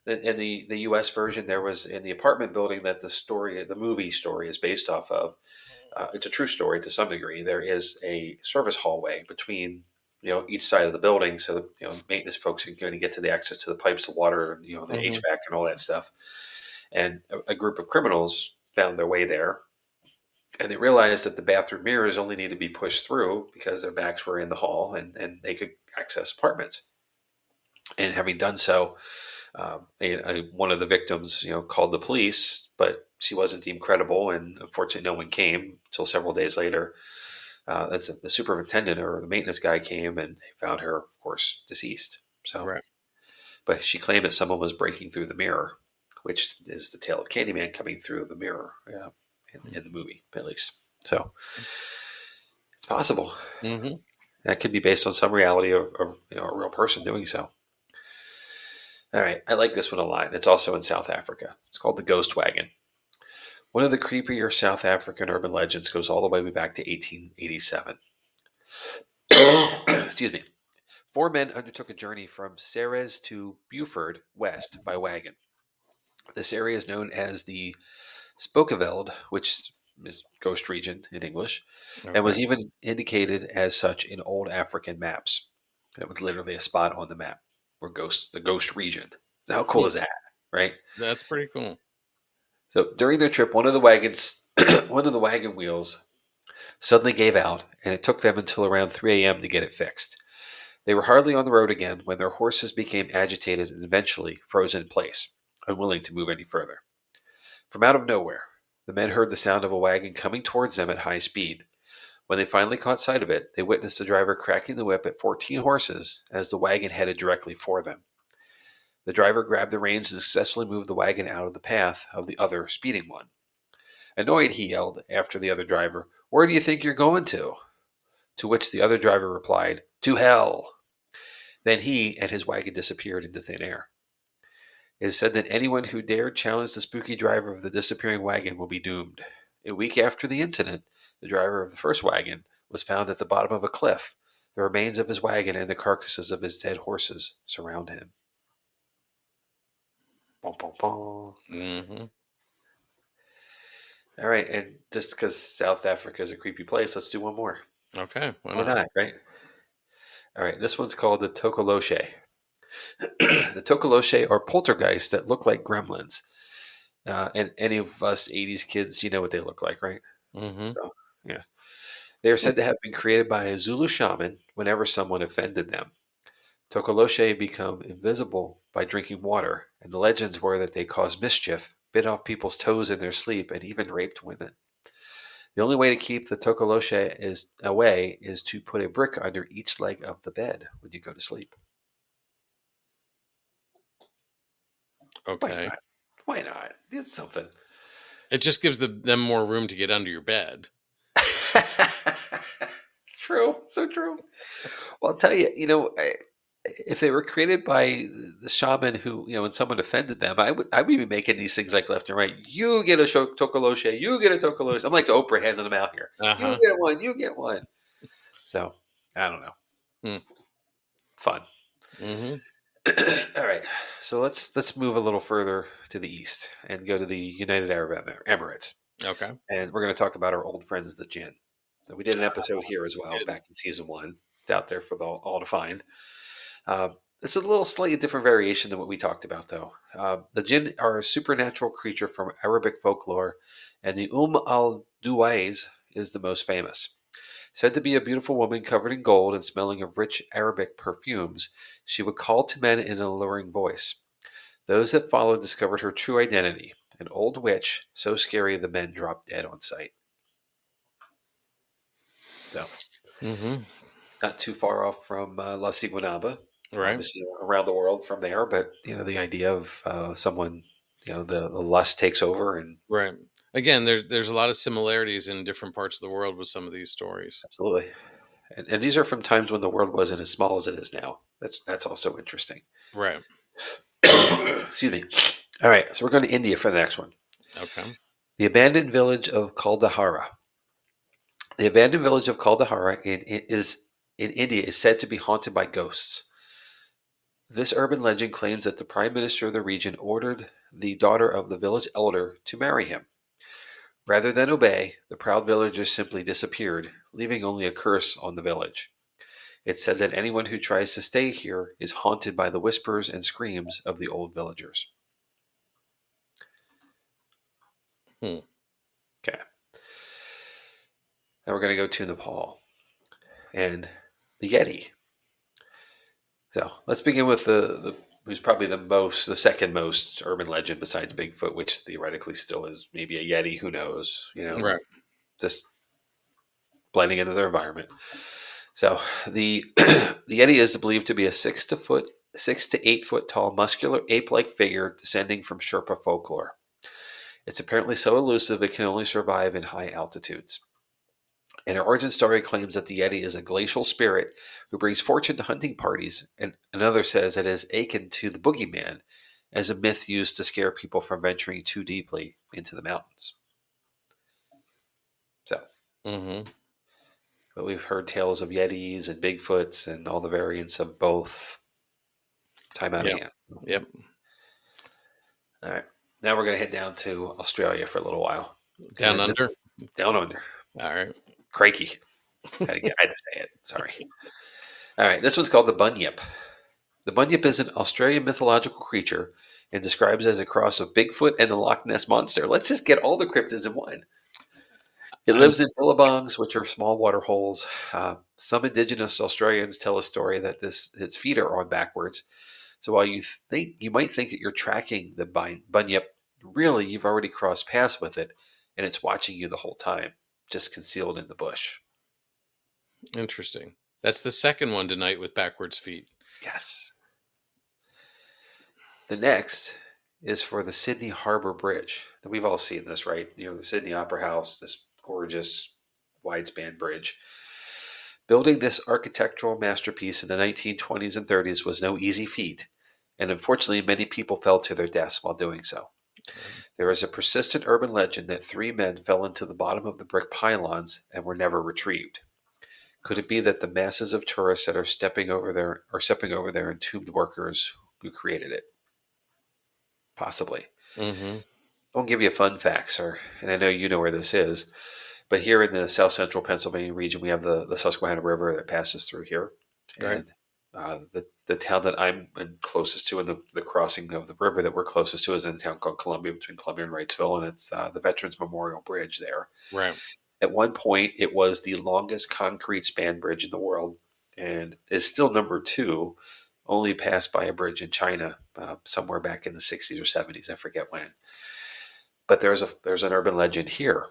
In the U.S. version, there was in the apartment building that the movie story is based off of. It's a true story to some degree. There is a service hallway between each side of the building, so maintenance folks are going to get to the access to the pipes, the water, the Mm-hmm. HVAC, and all that stuff. And a group of criminals found their way there, and they realized that the bathroom mirrors only need to be pushed through because their backs were in the hall, and they could access apartments. And having done so, one of the victims, called the police, but she wasn't deemed credible, and unfortunately, no one came until several days later. That's the superintendent or the maintenance guy came, and they found her, of course, deceased. So, Right. but she claimed that someone was breaking through the mirror, which is the tale of Candyman coming through the mirror in the movie, at least. So, it's possible Mm-hmm. that could be based on some reality of a real person doing so. All right, I like this one a lot. It's also in South Africa. It's called the Ghost Wagon. One of the creepier South African urban legends goes all the way back to 1887. Excuse me. Four men undertook a journey from Ceres to Beaufort West by wagon. This area is known as the Spokeveld, which is ghost region in English, and Okay. was even indicated as such in old African maps. That was literally a spot on the map where the ghost region. So how cool Hmm. is that, right? That's pretty cool. So during their trip, one of the wagons, one of the wagon wheels suddenly gave out, and it took them until around 3 a.m. to get it fixed. They were hardly on the road again when their horses became agitated and eventually frozen in place, unwilling to move any further. From out of nowhere, the men heard the sound of a wagon coming towards them at high speed. When they finally caught sight of it, they witnessed the driver cracking the whip at 14 horses as the wagon headed directly for them. The driver grabbed the reins and successfully moved the wagon out of the path of the other speeding one. Annoyed, he yelled after the other driver, "Where do you think you're going to?" To which the other driver replied, "To hell." Then he and his wagon disappeared into thin air. It is said that anyone who dared challenge the spooky driver of the disappearing wagon will be doomed. A week after the incident, the driver of the first wagon was found at the bottom of a cliff. The remains of his wagon and the carcasses of his dead horses surround him. Bum, bum, bum. Mm-hmm. All right, and just because South Africa is a creepy place, let's do one more. Okay. Why Why not? not, right? All right, this one's called the Tokoloshe. The Tokoloshe are poltergeists that look like gremlins. And any of us 80s kids, you know what they look like, right? Mm-hmm. So, yeah. They are said to have been created by a Zulu shaman whenever someone offended them. Tokoloshe become invisible by drinking water, and the legends were that they caused mischief, bit off people's toes in their sleep, and even raped women. The only way to keep the Tokoloshe is away is to put a brick under each leg of the bed when you go to sleep. Why Okay. not? Why not? It's something. It just gives them more room to get under your bed. It's true. So true. Well, I'll tell you, if they were created by the shaman who, when someone offended them, I would be making these things like left and right. You get a tokoloshe, you get a tokoloshe. I'm like Oprah handing them out here. Uh You huh. get one, you get one. So I don't know. Hmm. Fun. Mm-hmm. All right. So let's move a little further to the east and go to the United Arab Emirates. Okay. And we're going to talk about our old friends, the jinn. So we did an Ah, episode here as well good. back in season one. It's out there for all to find. It's a little slightly different variation than what we talked about, though. The jinn are a supernatural creature from Arabic folklore, and the al Duwais is the most famous. Said to be a beautiful woman covered in gold and smelling of rich Arabic perfumes, she would call to men in an alluring voice. Those that followed discovered her true identity, an old witch, so scary the men dropped dead on sight. So, Mm-hmm. not too far off from La Siguanaba, Right. obviously around the world from there, but the idea of someone, the lust takes over, and Right. Again, there's a lot of similarities in different parts of the world with some of these stories. absolutely. And these are from times when the world wasn't as small as it is now. That's also interesting. Right. Excuse me. All right, so we're going to India for the next one. Okay. The abandoned village of Kaldahara. The abandoned village of Kaldahara in India is said to be haunted by ghosts. This urban legend claims that the prime minister of the region ordered the daughter of the village elder to marry him. Rather than obey, the proud villagers simply disappeared, leaving only a curse on the village. It's said that anyone who tries to stay here is haunted by the whispers and screams of the old villagers. Hmm. Okay, now we're going to go to Nepal and the Yeti. So let's begin with the who's probably the second most urban legend besides Bigfoot, which theoretically still is maybe a Yeti. Who knows? Right. Just blending into their environment. So the the Yeti is believed to be a 6 to 8 foot tall, muscular ape-like figure descending from Sherpa folklore. It's apparently so elusive it can only survive in high altitudes. An origin story claims that the Yeti is a glacial spirit who brings fortune to hunting parties, and another says it is akin to the boogeyman, as a myth used to scare people from venturing too deeply into the mountains. So, Mm-hmm. but we've heard tales of Yetis and Bigfoots and all the variants of both time out of Yep. hand. Yep. All right. Now we're going to head down to Australia for a little while. Down And this under. down under. All right. Crikey. I had to say it. Sorry. All right. This one's called the Bunyip. The Bunyip is an Australian mythological creature and describes as a cross of Bigfoot and the Loch Ness Monster. Let's just get all the cryptids in one. It I'm. lives in billabongs, which are small water holes. Some indigenous Australians tell a story that its feet are on backwards. So while you might think that you're tracking the bunyip, really you've already crossed paths with it, and it's watching you the whole time, just concealed in the bush. Interesting. That's the second one tonight with backwards feet. Yes. The next is for the Sydney Harbor Bridge. We've all seen this, right? The Sydney Opera House, this gorgeous wide span bridge. Building this architectural masterpiece in the 1920s and 30s was no easy feat, and unfortunately, many people fell to their deaths while doing so. There is a persistent urban legend that three men fell into the bottom of the brick pylons and were never retrieved. Could it be that the masses of tourists that are stepping over there entombed workers who created it? Possibly. Mm-hmm. I'll give you a fun fact, sir, and I know you know where this is, but here in the south central Pennsylvania region, we have the Susquehanna River that passes through here, Right. and the town that I'm closest to, and the crossing of the river that we're closest to, is in a town called Columbia, between Columbia and Wrightsville, and it's the Veterans Memorial Bridge there. Right. At one point, it was the longest concrete span bridge in the world, and is still number two only passed by a bridge in China somewhere back in the 60s or 70s. I forget when. But there's an urban legend here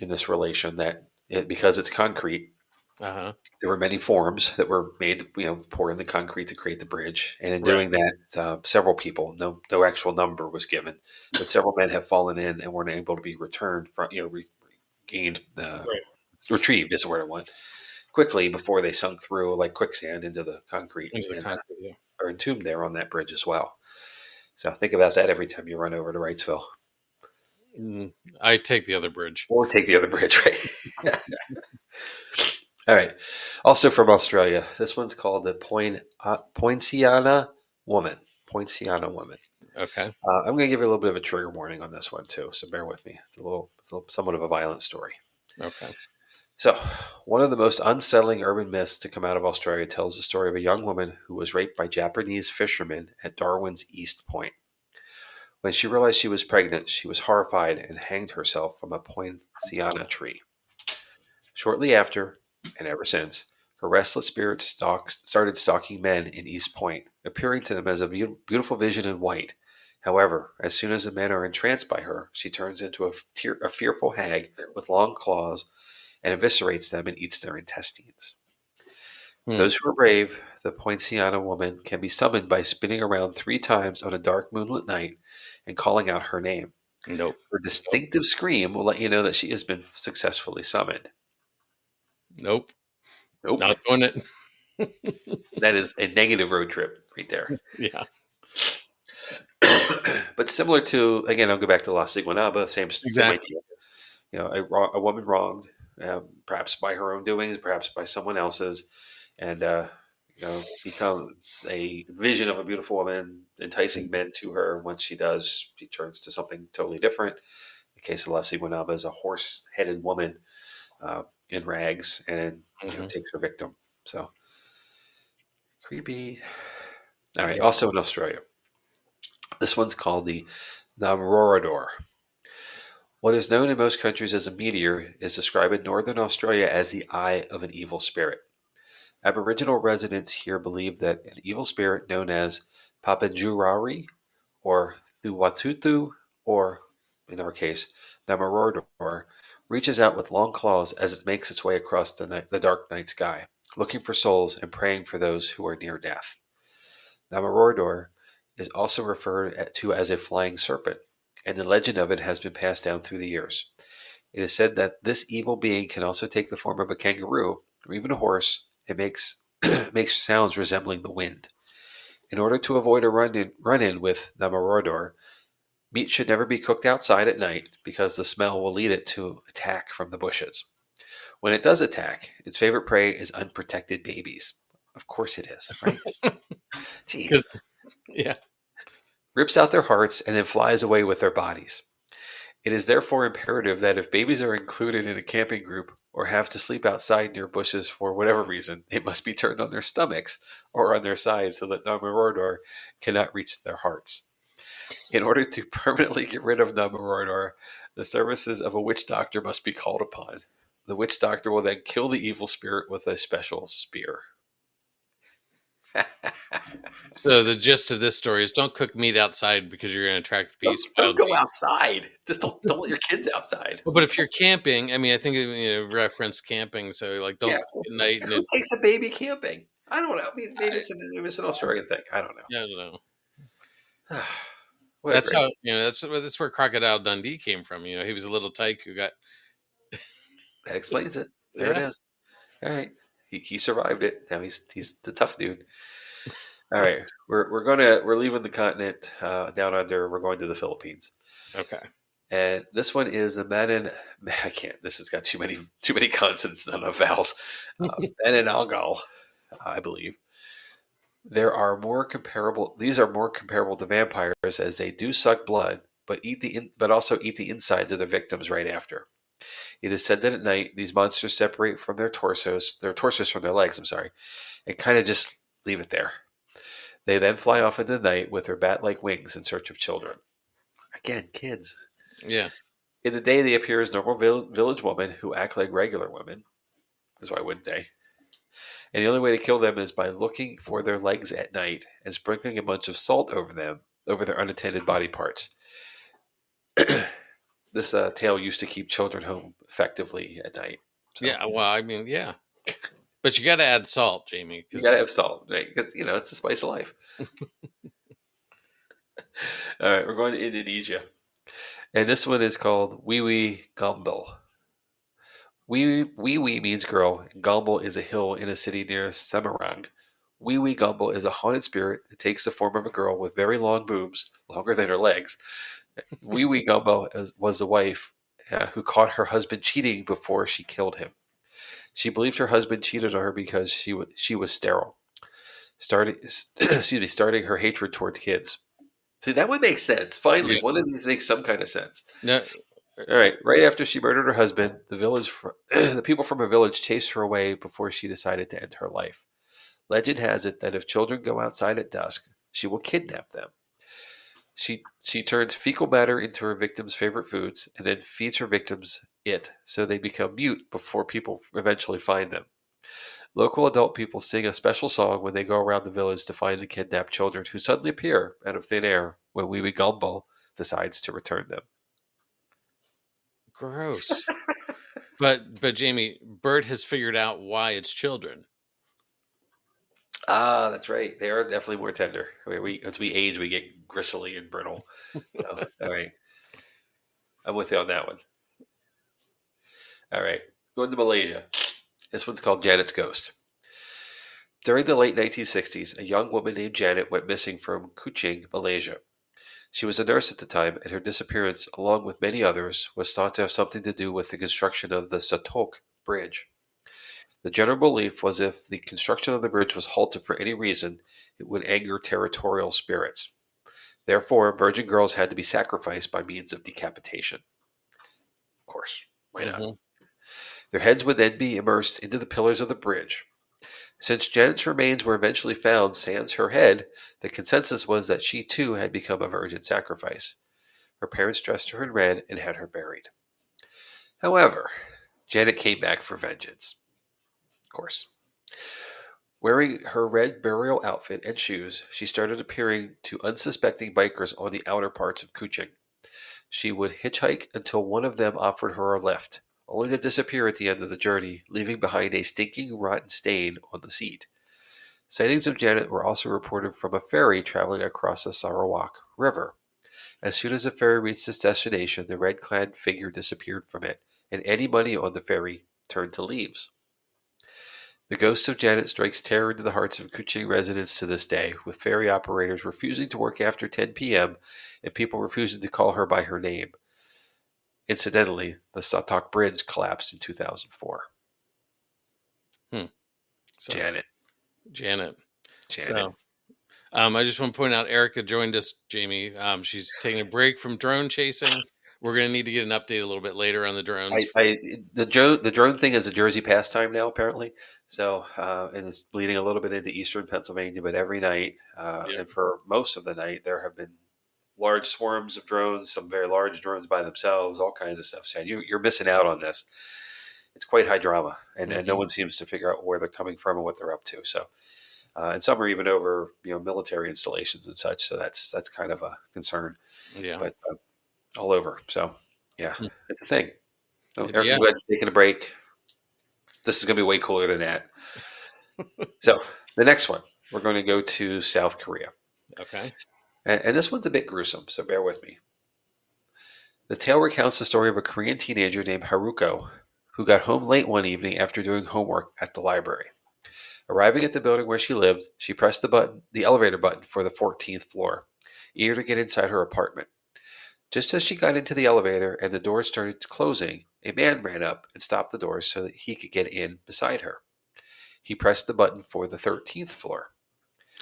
in this relation that because it's concrete, Uh huh. there were many forms that were made, pour in the concrete to create the bridge. And in Right. doing that, several people, no actual number was given, but several men have fallen in and weren't able to be returned from, regained, Right. retrieved is the word I want, quickly before they sunk through like quicksand into the concrete Into the and concrete. Yeah. are entombed there on that bridge as well. So think about that every time you run over to Wrightsville Mm, I take the other bridge. or take the other bridge, right? All right. Also from Australia, this one's called the Poinciana Woman. Poinciana Woman. Okay. I'm going to give you a little bit of a trigger warning on this one too, so bear with me. Somewhat of a violent story. Okay. So, one of the most unsettling urban myths to come out of Australia tells the story of a young woman who was raped by Japanese fishermen at Darwin's East Point. When she realized she was pregnant, she was horrified and hanged herself from a poinciana tree. Shortly after, and ever since, her restless spirit started stalking men in East Point, appearing to them as a beautiful vision in white. However, as soon as the men are entranced by her, she turns into a fearful hag with long claws and eviscerates them and eats their intestines. For Hmm. those who are brave, the Poinciana woman can be summoned by spinning around 3 times on a dark moonlit night and calling out her name. Nope. Her distinctive scream will let you know that she has been successfully summoned. Nope. Nope. Not doing it. That is a negative road trip right there. Yeah. But similar to, again, I'll go back to La Siguanaba, same Exactly. idea. A woman wronged, perhaps by her own doings, perhaps by someone else's, and becomes a vision of a beautiful woman, enticing men to her. Once she does, she turns to something totally different. The case of La Siguanaba is a horse-headed woman in rags, and Hmm. takes her victim. So creepy. All right. Yeah. Also in Australia, this one's called the Namrorador. What is known in most countries as a meteor is described in northern Australia as the eye of an evil spirit. Aboriginal residents here believe that an evil spirit known as Papanjurari or Thuwatutu, or in our case, Namrorador, reaches out with long claws as it makes its way across the dark night sky, looking for souls and praying for those who are near death. Namorordor is also referred to as a flying serpent, and the legend of it has been passed down through the years. It is said that this evil being can also take the form of a kangaroo or even a horse and makes makes sounds resembling the wind. In order to avoid a run in with Namorordor, meat should never be cooked outside at night because the smell will lead it to attack from the bushes. When it does attack, its favorite prey is unprotected babies. Of course it is, right? Jeez. Because yeah. Rips out their hearts, and then flies away with their bodies. It is therefore imperative that if babies are included in a camping group or have to sleep outside near bushes for whatever reason, they must be turned on their stomachs or on their sides so that Namorordor cannot reach their hearts. In order to permanently get rid of Namorordor, the services of a witch doctor must be called upon. The witch doctor will then kill the evil spirit with a special spear. So the gist of this story is don't cook meat outside because you're going to attract beasts, Don't wild go beasts. outside. Just don't let your kids outside. Well, but if you're camping, I mean, I think reference camping. So like, Yeah, don't cook at night, and who it. takes a baby camping? I don't know. I mean, I, maybe it's an Australian thing. I don't I don't know. know. What a That's great. how that's where Crocodile Dundee came from. He was a little tyke who got That explains it. There it yeah. is. All right. He survived it. Now he's the tough dude. All right. We're leaving the continent down under. We're going to the Philippines. Okay. And this one is the Manin. I can't. This has got too many consonants, not enough vowels. Manananggal, I believe. These are more comparable to vampires as they do suck blood, but also eat the insides of their victims right after. It is said that at night these monsters separate from their torsos from their legs. I'm sorry, and kind of just leave it there. They then fly off into the night with their bat-like wings in search of children. Again, kids. Yeah. In the day, they appear as normal village women who act like regular women. Because why wouldn't they? And the only way to kill them is by looking for their legs at night and sprinkling a bunch of salt over them, over their unattended body parts. This tale used to keep children home effectively at night. So Yeah, well, I mean, yeah, but you got to add salt, Jamie, you got to because have salt, right? Because, it's the spice of life. All right, we're going to Indonesia. And this one is called Wiwi Gambel. Wiwi means girl, and Gambel is a hill in a city near Semarang. Wiwi Gambel is a haunted spirit that takes the form of a girl with very long boobs, longer than her legs. Wiwi Gambel was the wife who caught her husband cheating before she killed him. She believed her husband cheated on her because she was sterile, starting her hatred towards kids. See, that would make sense. Finally, yeah, one of these makes some kind of sense. no, All right. Right after she murdered her husband, the people from her village chased her away before she decided to end her life. Legend has it that if children go outside at dusk, she will kidnap them. She turns fecal matter into her victims' favorite foods and then feeds her victims it, so they become mute before people eventually find them. Local adult people sing a special song when they go around the village to find the kidnapped children who suddenly appear out of thin air when Wiwi Gumball decides to return them. gross. But Jamie, Bert has figured out why it's children. Ah, that's right. They are definitely more tender. As we age, we get gristly and brittle. So, all right, I'm with you on that one. All right, going to Malaysia. This one's called Janet's Ghost. During the late 1960s, a young woman named Janet went missing from Kuching, Malaysia. She was a nurse at the time, and her disappearance, along with many others, was thought to have something to do with the construction of the Satok Bridge. The general belief was if the construction of the bridge was halted for any reason, it would anger territorial spirits. Therefore, virgin girls had to be sacrificed by means of decapitation. Of course, why not? Hmm. Their heads would then be immersed into the pillars of the bridge. Since Janet's remains were eventually found sans her head, the consensus was that she too had become a virgin sacrifice. Her parents dressed her in red and had her buried. However, Janet came back for vengeance. Of course. Wearing her red burial outfit and shoes, she started appearing to unsuspecting bikers on the outer parts of Kuching. She would hitchhike until one of them offered her a lift, only to disappear at the end of the journey, leaving behind a stinking, rotten stain on the seat. Sightings of Janet were also reported from a ferry traveling across the Sarawak River. As soon as the ferry reached its destination, the red clad figure disappeared from it, and any money on the ferry turned to leaves. The ghost of Janet strikes terror into the hearts of Kuching residents to this day, with ferry operators refusing to work after 10 p.m. and people refusing to call her by her name. Incidentally, the Satok Bridge collapsed in 2004. Hmm. So Janet. Janet. Janet. So I just want to point out Erica joined us, Jamie. She's taking a break from drone chasing. We're going to need to get an update a little bit later on the drones. The drone thing is a Jersey pastime now, apparently. So, and it's bleeding a little bit into eastern Pennsylvania, but every night, Yeah. and for most of the night, there have been large swarms of drones, some very large drones by themselves, all kinds of stuff. So you're missing out on this. It's quite high drama, and no Hmm. one seems to figure out where they're coming from and what they're up to. So, and some are even over military installations and such. So that's kind of a concern, Yeah. but all over. So yeah, Hmm. it's a thing. So Eric, I'm Yeah. glad you're taking a break. This is going to be way cooler than that. So the next one, we're going to go to South Korea, Okay. and this one's a bit gruesome. So bear with me. The tale recounts the story of a Korean teenager named Haruko who got home late one evening after doing homework at the library. Arriving at the building where she lived, she pressed the elevator button for the 14th floor, eager to get inside her apartment. Just as she got into the elevator and the doors started closing, a man ran up and stopped the doors so that he could get in beside her. He pressed the button for the 13th floor.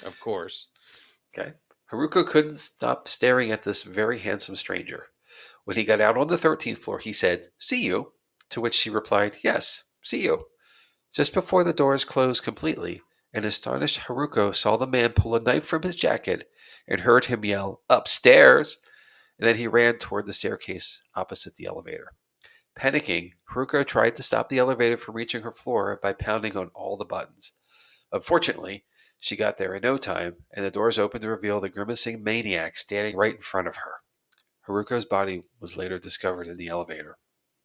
Of course. Okay. Haruko couldn't stop staring at this very handsome stranger. When he got out on the 13th floor, he said, "See you?" To which she replied, "Yes, see you." Just before the doors closed completely, an astonished Haruko saw the man pull a knife from his jacket and heard him yell, "Upstairs!" And then he ran toward the staircase opposite the elevator. Panicking, Haruko tried to stop the elevator from reaching her floor by pounding on all the buttons. Unfortunately, she got there in no time, and the doors opened to reveal the grimacing maniac standing right in front of her. Haruko's body was later discovered in the elevator,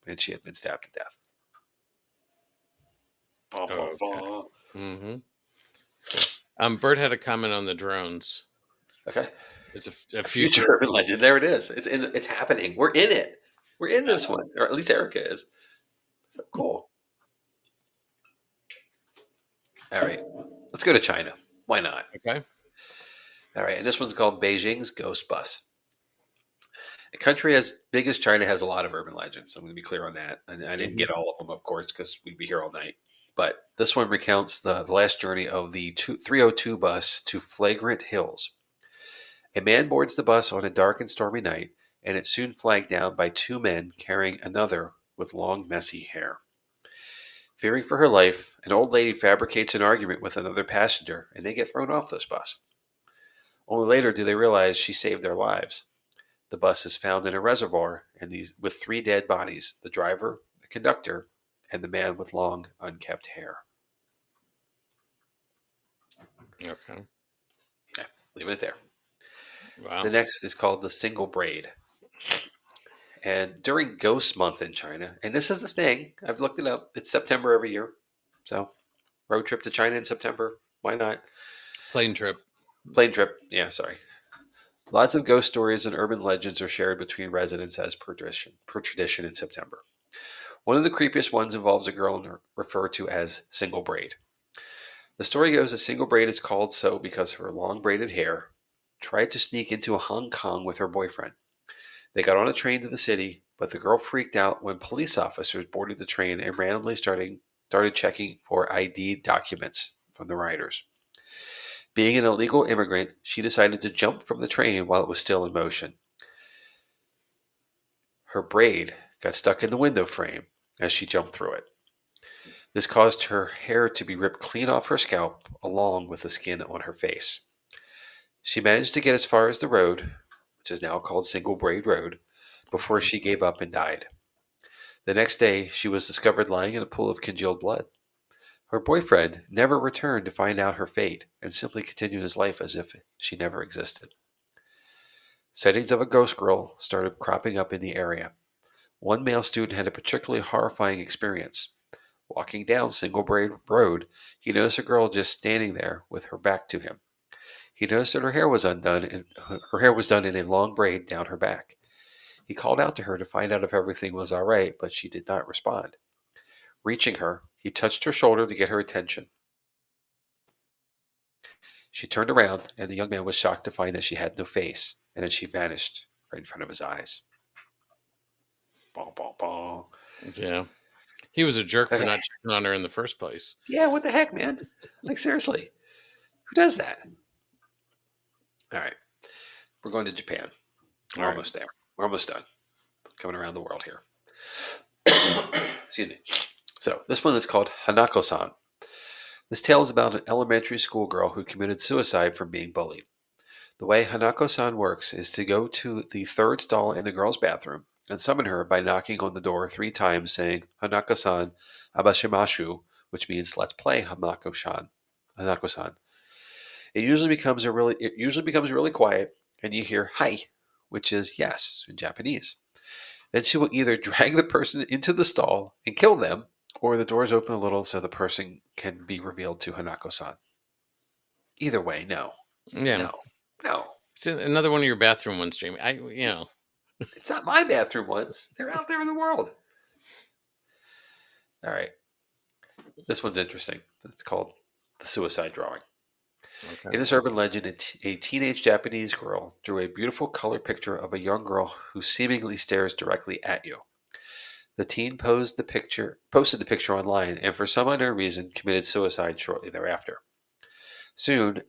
and she had been stabbed to death. Bah, bah, Okay. bah. hmm So, Bert had a comment on the drones. Okay. It's a A future future. urban legend. There it is. It's happening. We're in it. We're in this one. Or at least Erica is. So cool. All right. Let's go to China. Why not? Okay. All right. And this one's called Beijing's Ghost Bus. A country as big as China has a lot of urban legends. I'm going to be clear on that. And I didn't hmm get all of them, of course, because we'd be here all night. But this one recounts the last journey of the 302 bus to Flagrant Hills. A man boards the bus on a dark and stormy night, and it's soon flagged down by two men carrying another with long, messy hair. Fearing for her life, an old lady fabricates an argument with another passenger, and they get thrown off this bus. Only later do they realize she saved their lives. The bus is found in a reservoir and these with three dead bodies: the driver, the conductor, and the man with long, unkept hair. Okay. Yeah, leave it there. Wow. The next is called the single braid. And during Ghost Month in China, and this is the thing, I've looked it up, it's September every year. So, road trip to China in September. Why not? Plane trip. Plane trip. Yeah, sorry. Lots of ghost stories and urban legends are shared between residents as per tradition in September. One of the creepiest ones involves a girl referred to as Single Braid. The story goes that Single Braid is called so because her long braided hair tried to sneak into Hong Kong with her boyfriend. They got on a train to the city, but the girl freaked out when police officers boarded the train and randomly started checking for ID documents from the riders. Being an illegal immigrant, she decided to jump from the train while it was still in motion. Her braid got stuck in the window frame as she jumped through it. This caused her hair to be ripped clean off her scalp, along with the skin on her face. She managed to get as far as the road, which is now called Single Braid Road, before Mhm. she gave up and died. The next day, she was discovered lying in a pool of congealed blood. Her boyfriend never returned to find out her fate and simply continued his life as if she never existed. Sightings of a ghost girl started cropping up in the area. One male student had a particularly horrifying experience. Walking down Single Braid Road, he noticed a girl just standing there with her back to him. He noticed that her hair was undone and her hair was done in a long braid down her back. He called out to her to find out if everything was all right, but she did not respond. Reaching her, he touched her shoulder to get her attention. She turned around, and the young man was shocked to find that she had no face, and then she vanished right in front of his eyes. Bah, bah, bah. Yeah. He was a jerk for Okay. not checking on her in the first place. Yeah, what the heck, man? Like, seriously, who does that? All right, we're going to Japan. All We're right. almost there. We're almost done. Coming around the world here. Excuse me. So, this one is called Hanako san. This tale is about an elementary school girl who committed suicide from being bullied. The way Hanako san works is to go to the third stall in the girl's bathroom and summon her by knocking on the door three times, saying, Hanako san, abashimashu, which means let's play Hanako san. Hanako san. It usually becomes really quiet, and you hear "hi," which is yes in Japanese. Then she will either drag the person into the stall and kill them, or the doors open a little so the person can be revealed to Hanako-san. Either way, no, Yeah. no, no. It's another one of your bathroom ones, Jamie. It's not my bathroom ones. They're out there in the world. All right, this one's interesting. It's called the suicide drawing. Okay. In this urban legend, a teenage Japanese girl drew a beautiful color picture of a young girl who seemingly stares directly at you. The teen posted the picture online, and for some unknown reason, committed suicide shortly thereafter. Soon,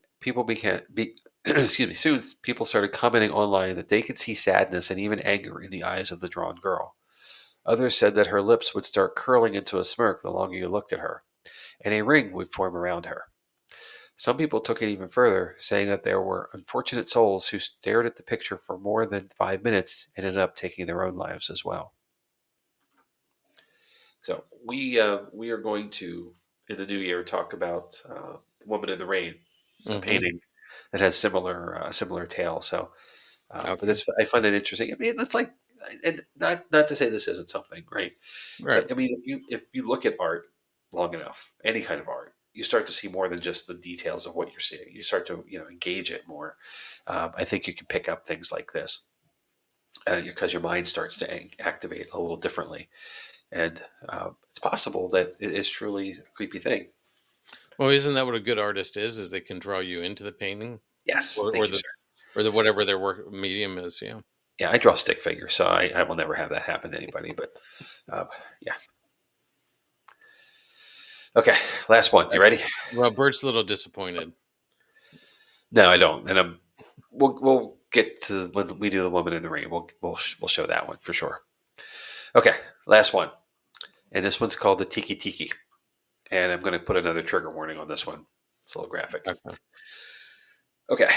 soon people started commenting online that they could see sadness and even anger in the eyes of the drawn girl. Others said that her lips would start curling into a smirk the longer you looked at her, and a ring would form around her. Some people took it even further, saying that there were unfortunate souls who stared at the picture for more than 5 minutes and ended up taking their own lives as well. So we are going to in the new year talk about Woman in the Rain, a Hmm. painting that has similar tale. So, but Okay. it's I find it interesting. I mean, it's like, and not to say this isn't something, right? Right. But I mean, if you look at art long enough, any kind of art, you start to see more than just the details of what you're seeing. You start to engage it more. I think you can pick up things like this because your mind starts to activate a little differently, and it's possible that it is truly a creepy thing. Well, isn't that what a good artist is? Is they can draw you into the painting, Yes, or thank you, sir. the whatever their work medium is. Yeah. Yeah, I draw stick figures, so I will never have that happen to anybody. But uh, yeah, okay, last one. You ready? Well, Bert's a little disappointed. No, I don't. And we'll get to when we do the Woman in the Rain. We'll show that one for sure. Okay, last one, and this one's called the Tiki Tiki, and I'm going to put another trigger warning on this one. It's a little graphic. Okay. Okay,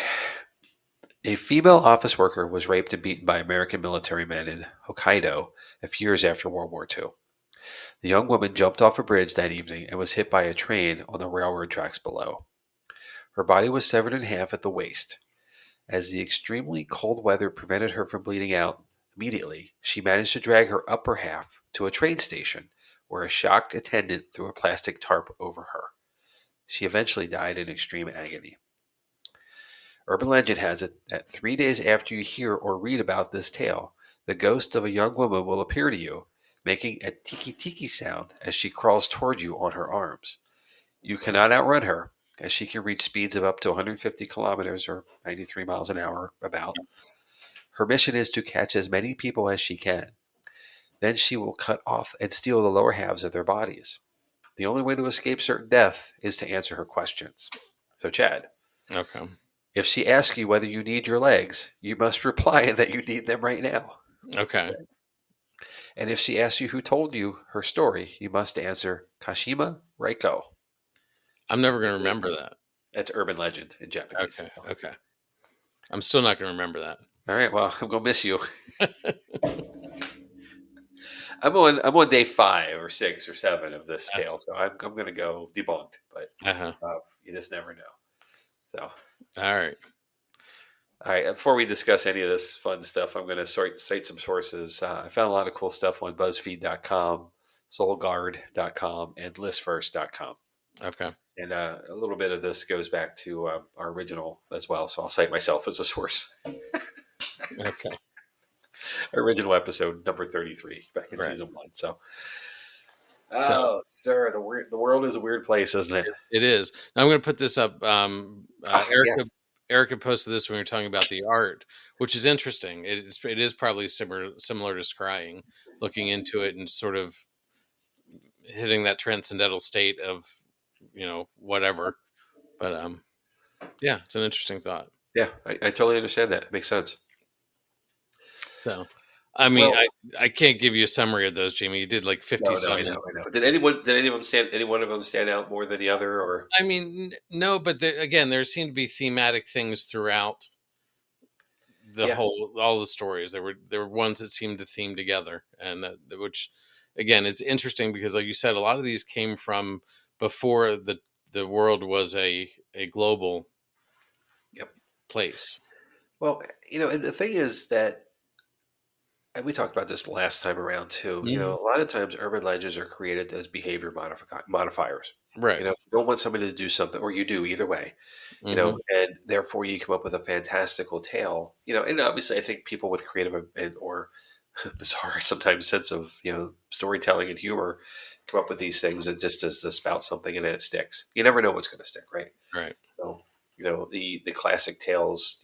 a female office worker was raped and beaten by American military men in Hokkaido a few years after World War II. The young woman jumped off a bridge that evening and was hit by a train on the railroad tracks below. Her body was severed in half at the waist. As the extremely cold weather prevented her from bleeding out immediately, she managed to drag her upper half to a train station where a shocked attendant threw a plastic tarp over her. She eventually died in extreme agony. Urban legend has it that 3 days after you hear or read about this tale, the ghost of a young woman will appear to you, making a tiki tiki sound as she crawls toward you on her arms. You cannot outrun her, as she can reach speeds of up to 150 kilometers or 93 miles an hour about. Her mission is to catch as many people as she can. Then she will cut off and steal the lower halves of their bodies. The only way to escape certain death is to answer her questions. So, Chad, Okay. if she asks you whether you need your legs, you must reply that you need them right now. Okay. And if she asks you who told you her story, you must answer Kashima Reiko. I'm never going It to is, remember that. that's urban legend in Japanese. Okay. Okay. I'm still not going to remember that. All right, well, I'm gonna miss you. I'm on day 5 or 6 or 7 of this tale, so I'm gonna go debunked, but Uh-huh. you just never know. So, All right. all right, before we discuss any of this fun stuff, I'm gonna cite some sources. I found a lot of cool stuff on BuzzFeed.com, SoulGuard.com, and ListFirst.com. Okay. And a little bit of this goes back to our original as well, so I'll cite myself as a source. Okay. Original episode number 33 back in Right. season 1. So, So oh, sir, the world is a weird place, isn't it? it is. Now I'm going to put this up. Oh, yeah. Erica posted this when we were talking about the art, which is interesting. It is probably similar to scrying, looking into it and sort of hitting that transcendental state of whatever. But yeah, it's an interesting thought. Yeah, I totally understand that. It makes sense. So, I mean, Well, I can't give you a summary of those, Jamie. You did like no, 50 no, I some. know, I know. Did any one of them stand out more than the other, or I mean, no, but again, there seem to be thematic things throughout yeah, all the stories. There were ones that seemed to theme together, and which, again, it's interesting because, like you said, a lot of these came from before the world was a global yep. place. Well, and the thing is that, and we talked about this last time around too. Hmm. A lot of times urban legends are created as behavior modifiers. Right. You don't want somebody to do something, or you do either way. Hmm. And therefore you come up with a fantastical tale. And obviously I think people with creative or bizarre sometimes sense of storytelling and humor come up with these things and just as to spout something and then it sticks. You never know what's going to stick, right? Right. So the classic tales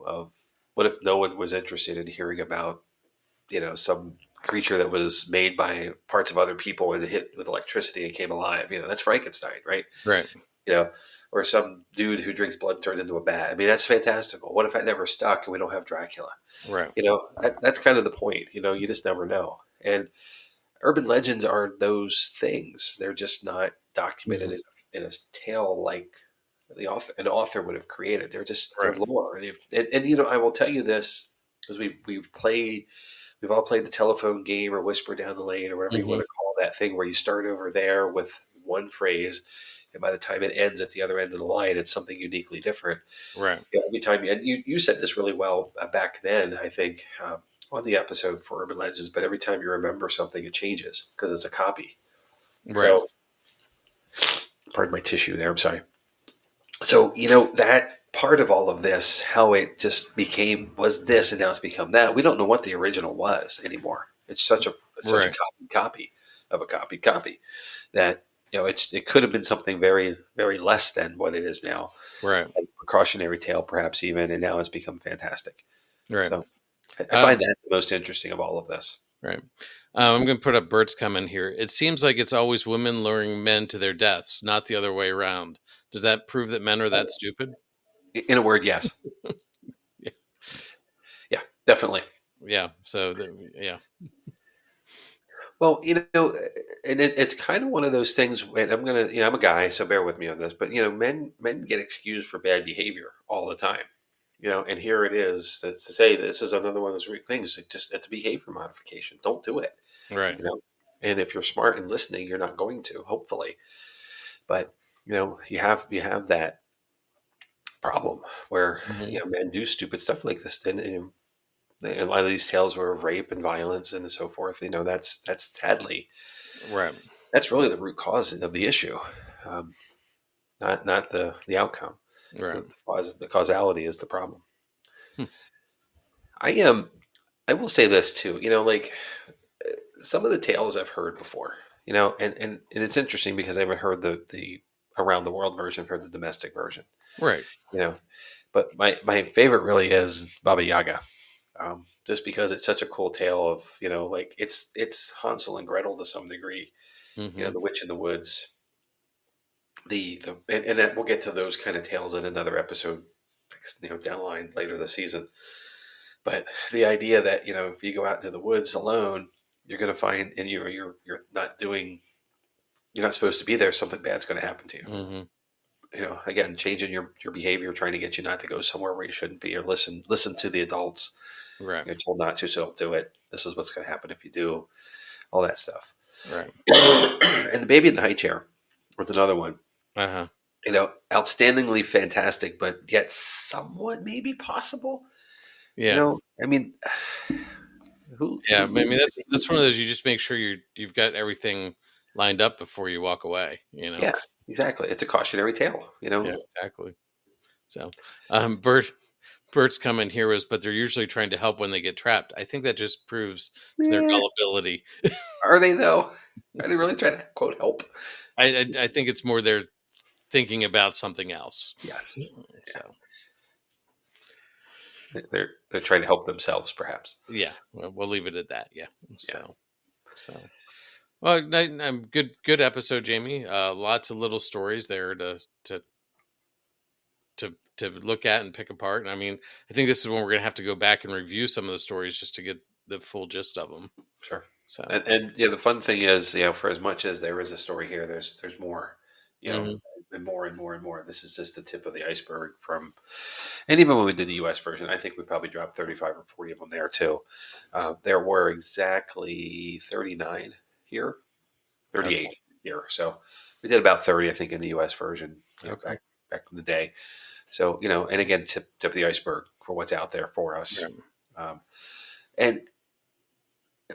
of what if no one was interested in hearing about some creature that was made by parts of other people and hit with electricity and came alive. That's Frankenstein, right? Right. you know, or some dude who drinks blood turns into a bat. I mean, that's fantastical. What if that never stuck and we don't have Dracula? Right. That's kind of the point. You just never know. And urban legends are those things. They're just not documented Hmm. in a tale like an author would have created. They're Right. lore. And I will tell you this because we've all played the telephone game or whisper down the lane or whatever you want Hmm. to call that thing where you start over there with one phrase and by the time it ends at the other end of the line, it's something uniquely different. Right. Every time and you said this really well back then, I think, on the episode for Urban Legends. But every time you remember something, it changes because it's a copy. Right. So, pardon my tissue there. I'm sorry. So that part of all of this, how it just became was this, and now it's become that. We don't know what the original was anymore. It's such a Right. copy of a copy that it could have been something very very less than what it is now, Right. a precautionary tale perhaps even, and now it's become fantastic. Right. So I find Um, that the most interesting of all of this. right. I'm going to put up Bert's comment here. It seems like it's always women luring men to their deaths, not the other way around. Does that prove that men are that stupid? In a word, yes. Yeah. Yeah, definitely. Yeah. So, yeah. Well, and it's kind of one of those things. And I'm a guy, so bear with me on this. But men get excused for bad behavior all the time. And here it is to say this is another one of those things. It's a behavior modification. Don't do it. Right. You know, and if you're smart and listening, you're not going to. Hopefully, but you have that problem where Hmm. men do stupid stuff like this, and a lot of these tales were of rape and violence and so forth. That's sadly Right. that's really the root cause of the issue, um, not the outcome. Right. The causality is the problem. Hmm. I am. I will say this too. Like some of the tales I've heard before. And it's interesting because I haven't heard the around the world version. I've heard the domestic version. Right. You know, but my favorite really is Baba Yaga. Just because it's such a cool tale of like it's Hansel and Gretel to some degree. Hmm. The witch in the woods. And that we'll get to those kind of tales in another episode, down the line later this season. But the idea that if you go out into the woods alone, you're going to find, and you're not doing, you're not supposed to be there. Something bad's going to happen to you. Hmm. Again, changing your behavior, trying to get you not to go somewhere where you shouldn't be, or listen to the adults. Right. You're told not to, so don't do it. This is what's going to happen if you do. All that stuff. Right. And the baby in the high chair was another one. Uh huh. Outstandingly fantastic, but yet somewhat maybe possible. Yeah. I mean, Yeah. who I knew? mean, that's one of those. You just make sure you've got everything lined up before you walk away. Yeah, exactly. It's a cautionary tale. Yeah. Exactly. So, Bert's comment here was, but they're usually trying to help when they get trapped. I think that just proves to their Eh, gullibility. are they though? Are they really trying to quote help? I think it's more they're thinking about something else. Yes. Yeah, So they're trying to help themselves, perhaps. yeah, we'll leave it at that. Yeah. Yeah. So well, I'm good episode, Jamie. Lots of little stories there to look at and pick apart. And I mean, I think this is when we're gonna have to go back and review some of the stories just to get the full gist of them. Sure. So. And the fun thing is, for as much as there is a story here, there's more, you know, Hmm. and more and more and more. This is just the tip of the iceberg from, and even when we did the U.S. version, I think we probably dropped 35 or 40 of them there too. There were exactly 39 here, Okay. 38 here. So we did about 30, I think, in the U.S. version, Okay. back in the day. So and again, tip of the iceberg for what's out there for us. Right. Um, and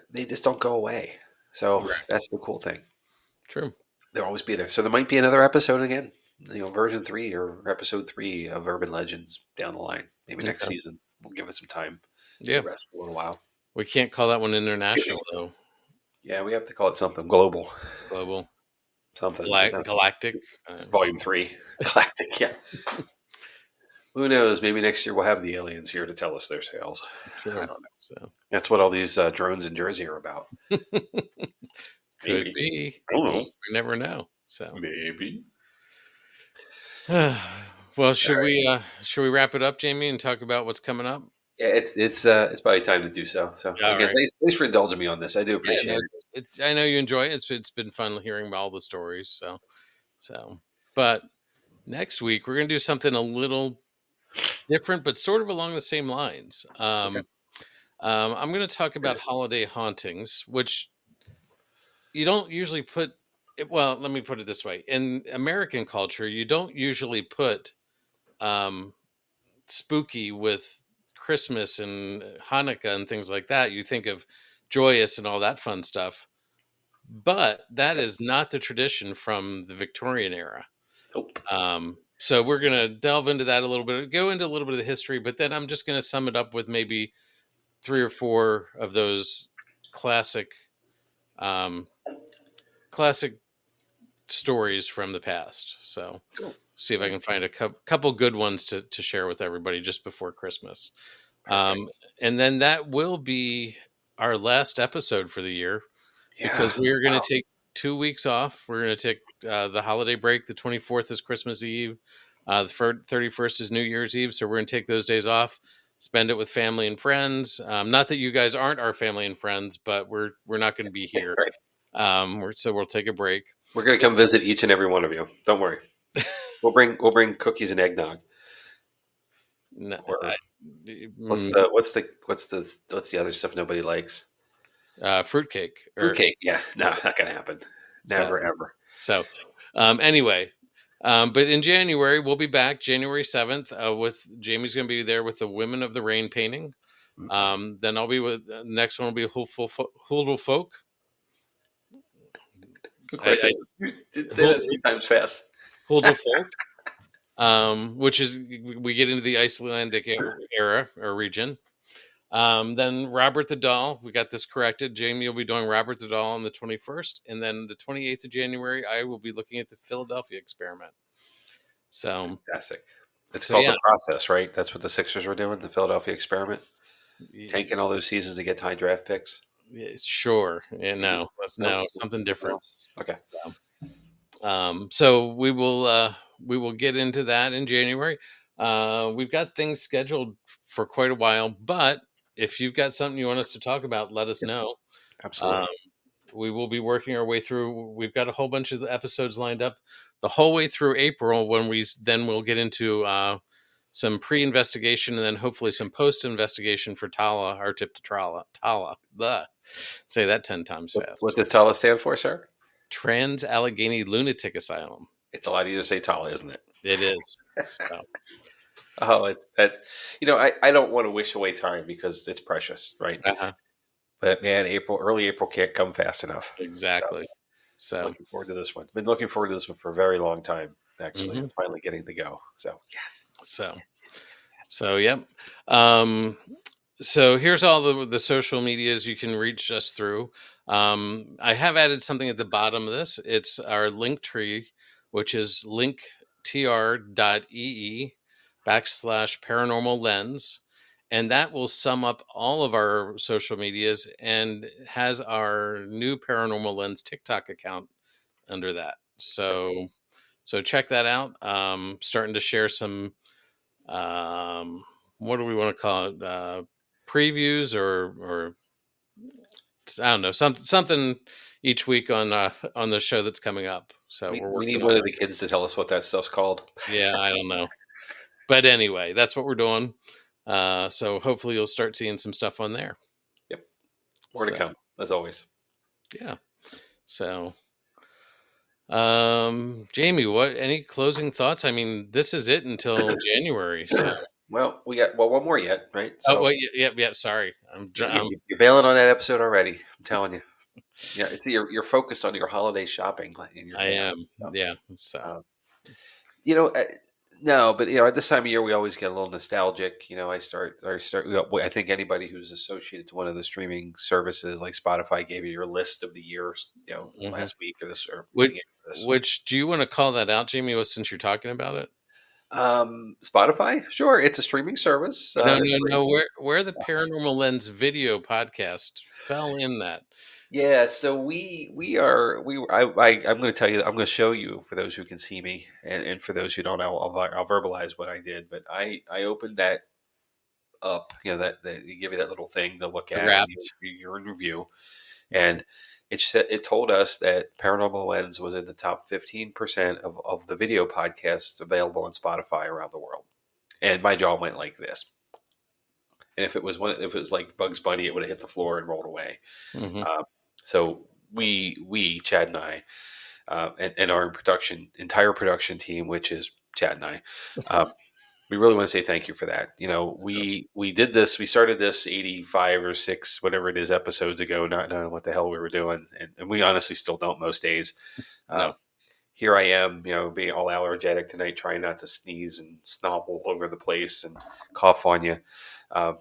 they just don't go away. So Right. that's the cool thing. True. They'll always be there. So there might be another episode again, version 3 or episode 3 of Urban Legends down the line. Maybe next Okay. season. We'll give it some time to Yeah. rest for a little while. We can't call that one international though. Yeah, we have to call it something global, Global, something. galactic. Volume 3, Galactic. Yeah. Who knows? Maybe next year we'll have the aliens here to tell us their tales. I True. don't know. So That's what all these drones in Jersey are about. could Maybe. be. I don't We know. never know. So Maybe. well, All right. should we wrap it up, Jamie, and talk about what's coming up? Yeah, it's probably time to do so. So All again, right. thanks for indulging me on this. I do Yeah, no, appreciate it. I know you enjoy it. It's been fun hearing all the stories. So, but next week we're gonna do something a little different, but sort of along the same lines. Okay. I'm going to talk about holiday hauntings, which you don't usually put. Well, let me put it this way: in American culture, you don't usually put um, spooky with Christmas and Hanukkah and things like that. You think of joyous and all that fun stuff, but that Yep. is not the tradition from the Victorian era. Nope. So we're going to delve into that a little bit, go into a little bit of the history, but then I'm just going to sum it up with maybe three or four of those classic, um, classic stories from the past. So Cool. see if I Yeah. can find a couple good ones to share with everybody just before Christmas. Perfect. Um, and then that will be our last episode for the year Yeah. because we are going to Wow. take 2 weeks off. We're going to take the holiday break. The 24th is Christmas Eve. The 31st is New Year's Eve. So we're going to take those days off, spend it with family and friends. Not that you guys aren't our family and friends, but we're not going to be here. Right. So we'll take a break. We're gonna come visit each and every one of you. Don't worry. We'll bring cookies and eggnog. N- Or I- what's mm, the other stuff nobody likes? Fruitcake or Fruitcake. Yeah. No, yeah. not gonna happen. So Never ever. so anyway, but in January we'll be back January 7th with Jamie's going to be there with the Women of the Rain painting. Then I'll be with next one will be Huldul Folk. Of course, I, you did say Hul- that 3 times fast. Huldul Folk, which is we get into the Icelandic era or region. Then Robert the Doll, we got this corrected. Jamie will be doing Robert the Doll on the 21st, and then the 28th of January, I will be looking at the Philadelphia experiment. So, Fantastic. It's so called yeah, the process, right? That's what the Sixers were doing, the Philadelphia experiment, tanking all those seasons to get high draft picks. sure. Yeah, Mhm. no, let's Nope, no something something different. else. Okay. So we will get into that in January. We've got things scheduled for quite a while, but if you've got something you want us to talk about, let us Yep, know. Um, absolutely. we will be working our way through. We've got a whole bunch of the episodes lined up the whole way through April. When then we'll get into some pre-investigation and then hopefully some post-investigation for Tala, our tip to Tala. Tala, the say that 10 times What fast. does TALA stand for, sir? Trans Allegheny Lunatic Asylum. It's a lot easier to say TALA, isn't it? It is. So, Oh, it's that's I don't want to wish away time because it's precious, right? uh-huh, But man, early April can't come fast enough. So exactly. So, looking forward to this one. Been looking forward to this one for a very long time, actually. mhm. I'm finally getting to go. So yes, so, yes, yes, yes. yep. Um, so here's all the social medias you can reach us through. I have added something at the bottom of this. It's our link tree, which is linktr.ee/paranormal lens. And that will sum up all of our social medias and has our new paranormal lens TikTok account under that. So check that out. Starting to share some um, what do we want to call it? Previews or I don't know something each week on the show that's coming up. So we're We working need on one of that. the kids to tell us what that stuff's called. Yeah, I don't know, but anyway, that's what we're doing. So hopefully you'll start seeing some stuff on there. Yep, more to So come as always. yeah. So Jamie, what any closing thoughts? I mean, this is it until January. So Well, we got one more yet, right? oh So wait, yeah. Sorry, you're bailing on that episode already. I'm telling you. Yeah, it's you're focused on your holiday shopping and your I tail. am. Yeah. So. Um, you know, no, but at this time of year we always get a little nostalgic. I start. I think anybody who's associated to one of the streaming services like Spotify gave you your list of the years, Mhm. last week or this or Which beginning of this. which do you wanna call that out, Jamie, since you're talking about it? Spotify, sure, it's a streaming service. No, It's no, free. no, where the Paranormal Lens video podcast fell in that. Yeah, so we are we I'm going to tell you I'm going to show you for those who can see me and for those who don't I'll verbalize what I did, but I opened that up, that you give you that little thing to look The at and Wrapped. you're in review, and it told us that Paranormal Lens was in the top 15% of the video podcasts available on Spotify around the world, and my jaw went like this. And if it was like Bugs Bunny, it would have hit the floor and rolled away. Mhm. Um, so we Chad and I. and our entire production team, which is Chad and I. Uh, we really want to say thank you for that. We did this. We started this 85 or six, whatever it is, episodes ago, not knowing what the hell we were doing, and we honestly still don't most days. Uh, No. Here I am, being all allergic tonight, trying not to sneeze and snobble all over the place and cough on you. Uh,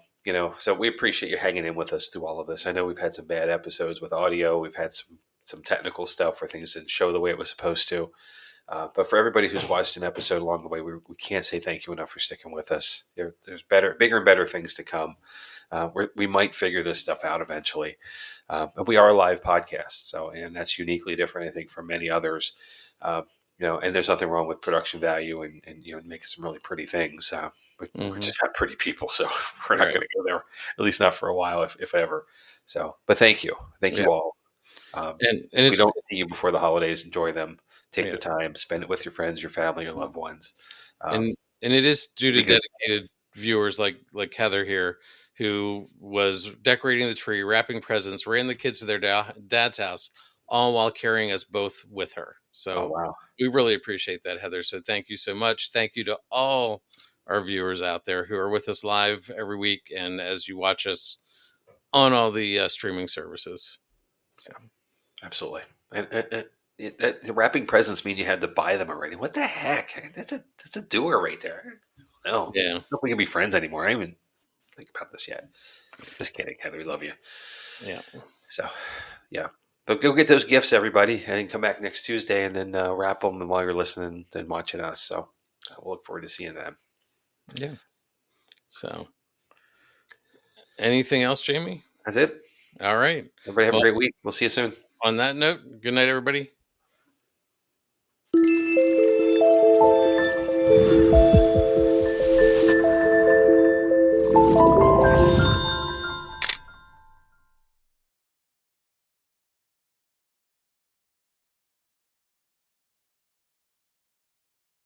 so we appreciate you hanging in with us through all of this. I know we've had some bad episodes with audio. We've had some technical stuff where things didn't show the way it was supposed to. But for everybody who's watched an episode along the way, we can't say thank you enough for sticking with us. There's bigger and better things to come. We might figure this stuff out eventually. But we are a live podcast, and that's uniquely different, I think, from many others. Uh, and there's nothing wrong with production value and making some really pretty things. We're Hmm. just not pretty people, so we're not Right. going to go there, at least not for a while, if ever. So, but thank Yeah. you all. And If we it's don't see you before the holidays, enjoy them. Take yeah. the time, spend it with your friends, your family, your loved ones. Um, And it is due to because dedicated viewers like Heather here, who was decorating the tree, wrapping presents, ran the kids to their dad's house, all while carrying us both with her. oh So wow, we really appreciate that, Heather. So thank you so much. Thank you to all our viewers out there who are with us live every week, and as you watch us on all the streaming services. So absolutely. The wrapping presents mean you had to buy them already. What the heck? That's a doer right there. No, I don't yeah, know if we can be friends anymore. I didn't even think about this yet. Just kidding, Heather. We love you. yeah, So, yeah. But go get those gifts, everybody, and come back next Tuesday and then wrap them while you're listening and watching us. So, we'll look forward to seeing them. yeah. So anything else, Jamie? That's it. All right. Everybody have a Well, great week. We'll see you soon. on that note, good night, everybody.